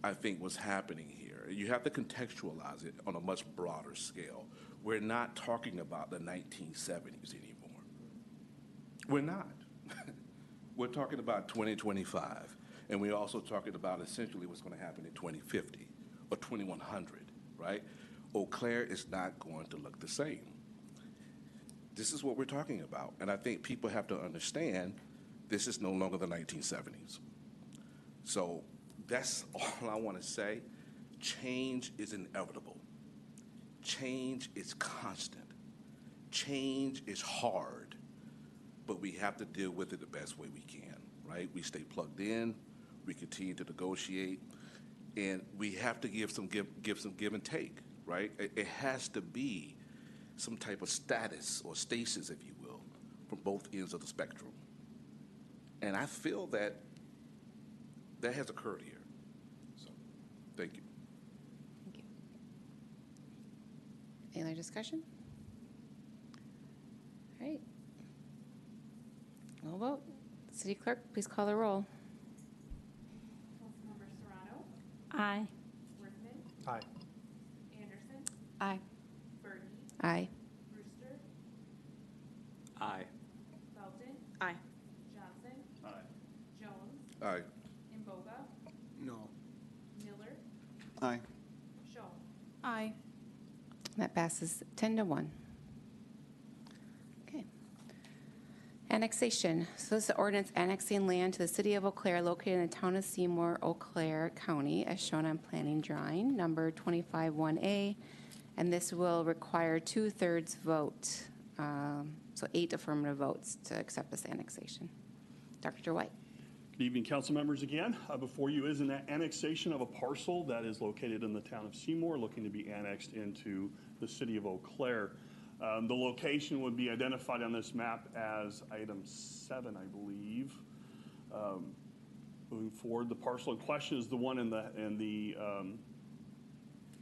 I think, what's happening here. You have to contextualize it on a much broader scale. We're not talking about the 1970s anymore. We're not. We're talking about 2025, and we're also talking about essentially what's going to happen in 2050 or 2100, right? Eau Claire is not going to look the same. This is what we're talking about. And I think people have to understand this is no longer the 1970s. So that's all I want to say. Change is inevitable. Change is constant. Change is hard. But we have to deal with it the best way we can, right? We stay plugged in. We continue to negotiate. And we have to give some give and take, right? It has to be some type of status or stasis, if you will, from both ends of the spectrum. And I feel that that has occurred here. So, thank you. Thank you. Any other discussion? All right. We'll vote. City Clerk, please call the roll. Councilmember Serrano, Aye. Worthman, Aye. Anderson, Aye. Berge, Aye. Brewster, Aye. Felton, Aye. Johnson, Aye. Jones, Aye. Imboga, No. Miller, Aye. Scholl. Aye. That passes 10-1. Okay. Annexation. So this is the ordinance annexing land to the city of Eau Claire located in the town of Seymour, Eau Claire County, as shown on planning drawing number 251A. And this will require 2/3 vote, so 8 affirmative votes to accept this annexation. Dr. White. Good evening, council members again. Before you is an annexation of a parcel that is located in the town of Seymour, looking to be annexed into the city of Eau Claire. The location would be identified on this map as item 7, I believe. Moving forward, the parcel in question is the one in the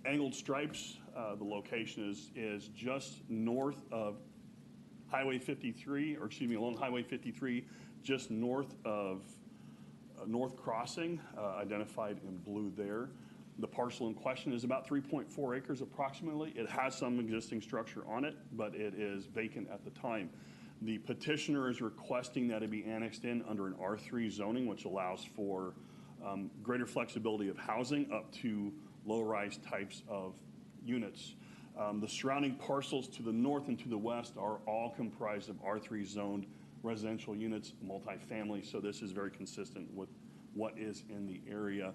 angled stripes. The location is just north of Highway 53, or excuse me, along Highway 53, just north of North Crossing, identified in blue there. The parcel in question is about 3.4 acres approximately. It has some existing structure on it, but it is vacant at the time. The petitioner is requesting that it be annexed in under an R3 zoning, which allows for greater flexibility of housing up to low-rise types of units. The surrounding parcels to the north and to the west are all comprised of R3 zoned residential units, multifamily, so this is very consistent with what is in the area.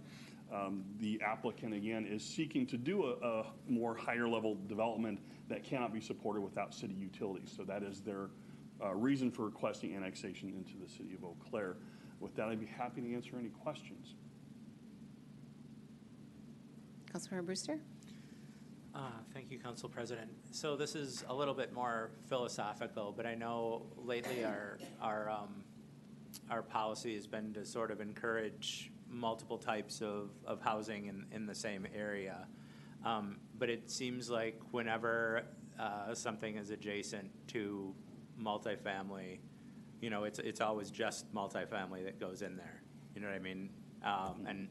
The applicant, again, is seeking to do a more higher level development that cannot be supported without city utilities. So that is their reason for requesting annexation into the city of Eau Claire. With that, I'd be happy to answer any questions. Councilmember Brewster. Thank you, Council President. So this is a little bit more philosophical, but I know lately our policy has been to sort of encourage multiple types of housing in the same area. But it seems like whenever something is adjacent to multifamily, you know, it's always just multifamily that goes in there. You know what I mean? And,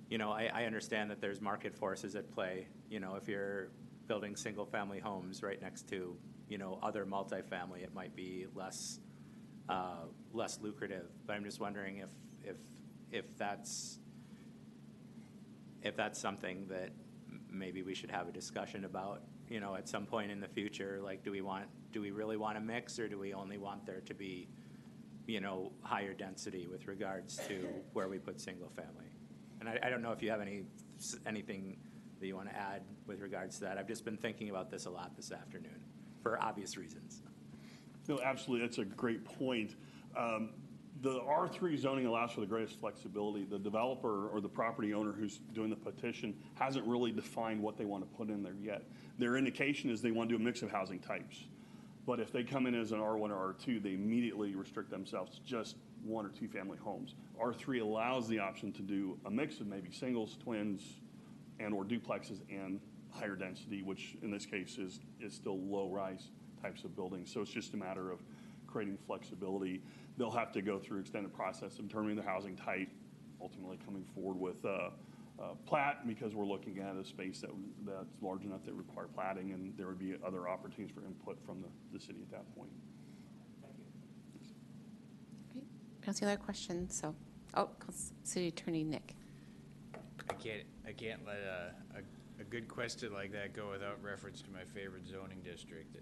you know, I understand that there's market forces at play. You know, if you're building single-family homes right next to, you know, other multifamily, it might be less lucrative. But I'm just wondering if that's something that maybe we should have a discussion about, you know, at some point in the future. Like, do we really want to mix, or do we only want there to be, you know, higher density with regards to where we put single family? And I don't know if you have anything that you want to add with regards to that. I've just been thinking about this a lot this afternoon for obvious reasons. No, absolutely. That's a great point. The R3 zoning allows for the greatest flexibility. The developer or the property owner who's doing the petition hasn't really defined what they want to put in there yet. Their indication is they want to do a mix of housing types. But if they come in as an R1 or R2, they immediately restrict themselves to just 1 or 2 family homes. R3 allows the option to do a mix of maybe singles, twins, and or duplexes and higher density, which in this case is still low-rise types of buildings. So it's just a matter of creating flexibility. They'll have to go through extended process of determining the housing type, ultimately coming forward with plat, because we're looking at a space that's large enough that require platting, and there would be other opportunities for input from the city at that point. Great. I don't see other questions, so, City Attorney Nick. I can't let a good question like that go without reference to my favorite zoning district,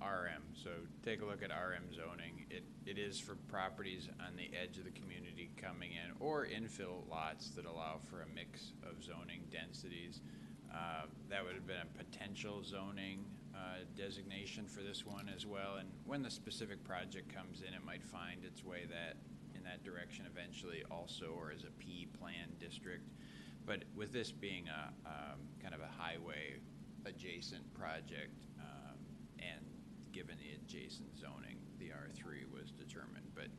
RM. So take a look at RM zoning. It is for properties on the edge of the community coming in, or infill lots that allow for a mix of zoning densities. That would have been a potential zoning designation for this one as well. And when the specific project comes in, it might find its way in that direction eventually also, or as a P plan district. But with this being a kind of a highway adjacent project, and given the adjacent zoning, the R3 was determined. But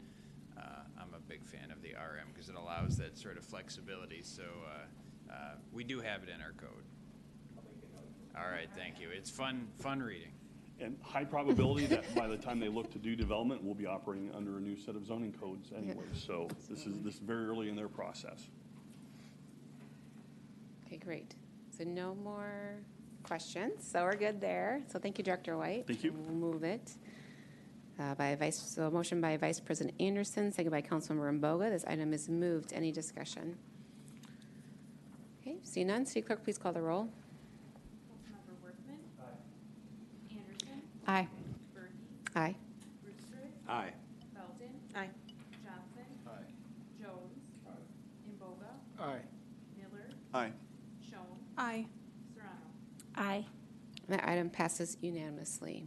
I'm a big fan of the RM because it allows that sort of flexibility. So we do have it in our code. All right, thank you. It's fun reading. And high probability that by the time they look to do development, we'll be operating under a new set of zoning codes anyway. So this is very early in their process. Okay, great. So no more questions, so we're good there. So thank you, Director White. Thank you. We'll move it. Motion by Vice President Anderson, second by Councilmember Mboga. This item is moved. Any discussion? Okay, see none. City Clerk, please call the roll. Councilmember Workman. Aye. Anderson. Aye. Berkey. Aye. Brewster. Aye. Felton. Aye. Johnson. Aye. Jones. Imboga. Aye. Miller. Aye. Schoen. Aye. Serrano. Aye. That item passes unanimously.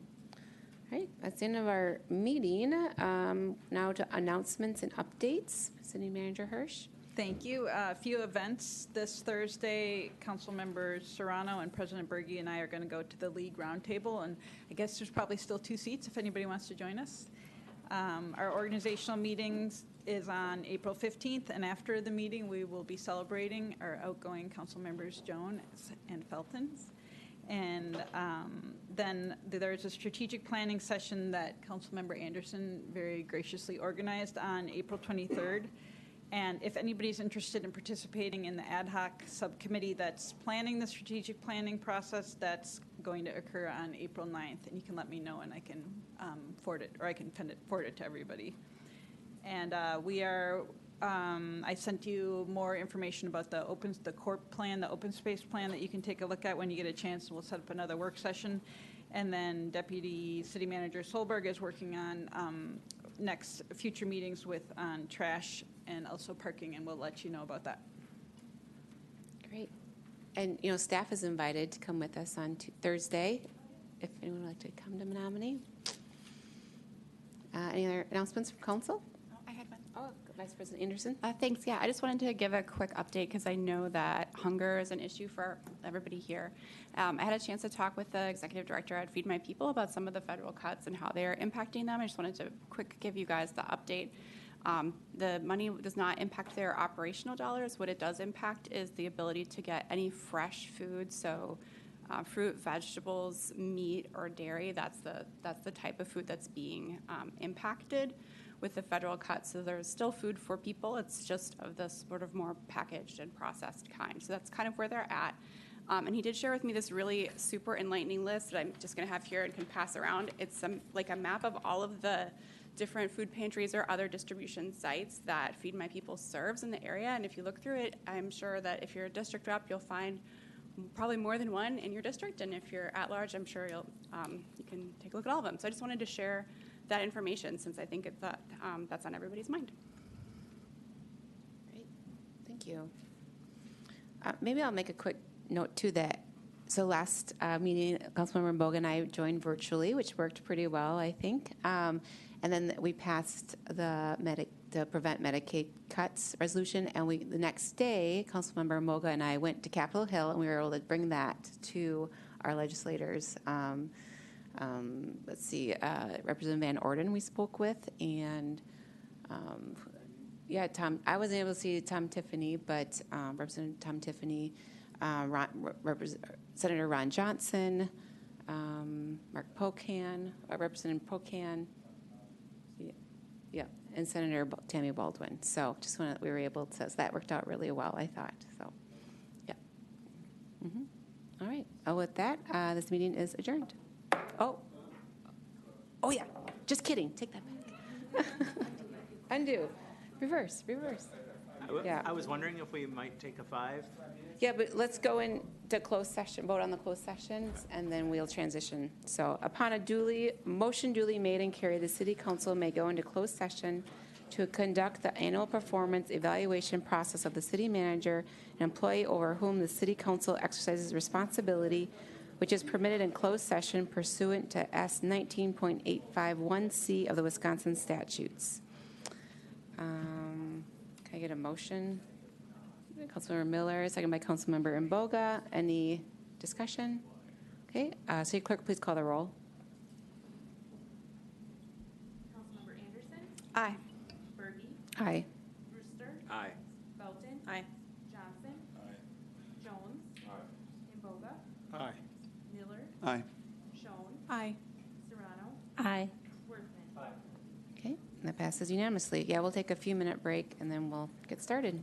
All right, that's the end of our meeting. Now to announcements and updates. City Manager Hirsch. Thank you. A few events this Thursday. Council members Serrano and President Berge and I are going to go to the League Roundtable, and I guess there's probably still 2 seats if anybody wants to join us. Our organizational meetings is on April 15th, and after the meeting, we will be celebrating our outgoing council members Jones and Feltons. And then there's a strategic planning session that Councilmember Anderson very graciously organized on April 23rd. And if anybody's interested in participating in the ad hoc subcommittee that's planning the strategic planning process, that's going to occur on April 9th. And you can let me know and I can forward it, or I can forward it to everybody. And we are, I sent you more information about the CORP plan, the open space plan that you can take a look at when you get a chance. We'll set up another work session. And then Deputy City Manager Solberg is working on future meetings on trash and also parking, and we'll let you know about that. Great. And, staff is invited to come with us on Thursday, if anyone would like to come to Menominee. Any other announcements from council? I had one. Oh, Vice President Anderson. Thanks. Yeah, I just wanted to give a quick update because I know that hunger is an issue for everybody here. I had a chance to talk with the executive director at Feed My People about some of the federal cuts and how they're impacting them. I just wanted to give you guys the update. The money does not impact their operational dollars. What it does impact is the ability to get any fresh food, so fruit, vegetables, meat, or dairy. That's the type of food that's being impacted with the federal cuts. So there's still food for people. It's just of the sort of more packaged and processed kind. So that's kind of where they're at. And he did share with me this really super enlightening list that I'm just going to have here and can pass around. It's like a map of all of the different food pantries or other distribution sites that Feed My People serves in the area. And if you look through it, I'm sure that if you're a district rep, you'll find probably more than one in your district. And if you're at large, I'm sure you can take a look at all of them. So I just wanted to share that information since I think that's on everybody's mind. Great. Thank you. Maybe I'll make a quick note too that so last meeting, Councilmember Mboga and I joined virtually, which worked pretty well, I think. And then we passed the prevent Medicaid cuts resolution, and the next day, Councilmember Moga and I went to Capitol Hill, and we were able to bring that to our legislators. Let's see, Representative Van Orden we spoke with, and Tom. I wasn't able to see Tom Tiffany, but Representative Tom Tiffany, Senator Ron Johnson, Mark Pocan, Representative Pocan, and Senator Tammy Baldwin. So just we were able to, so that worked out really well, I thought. So, yeah. All right. With that, this meeting is adjourned. Oh, yeah. Just kidding. Take that back. Undo. Reverse. Yeah. I was wondering if we might take a 5. Yeah, but let's go into closed session, vote on the closed sessions, and then we'll transition. So upon a motion duly made and carried, the city council may go into closed session to conduct the annual performance evaluation process of the city manager, an employee over whom the city council exercises responsibility, which is permitted in closed session pursuant to S 19.851C of the Wisconsin statutes. Can I get a motion? Councilmember Miller, second by Councilmember Imboga. Any discussion? Okay, City Clerk, please call the roll. Councilmember Anderson? Aye. Berge? Aye. Brewster? Aye. Belton? Aye. Johnson? Jones? Imboga? Aye. Miller? Aye. Schoen? Aye. Serrano? Aye. Worthman? Okay, and that passes unanimously. Yeah, we'll take a few-minute break, and then we'll get started.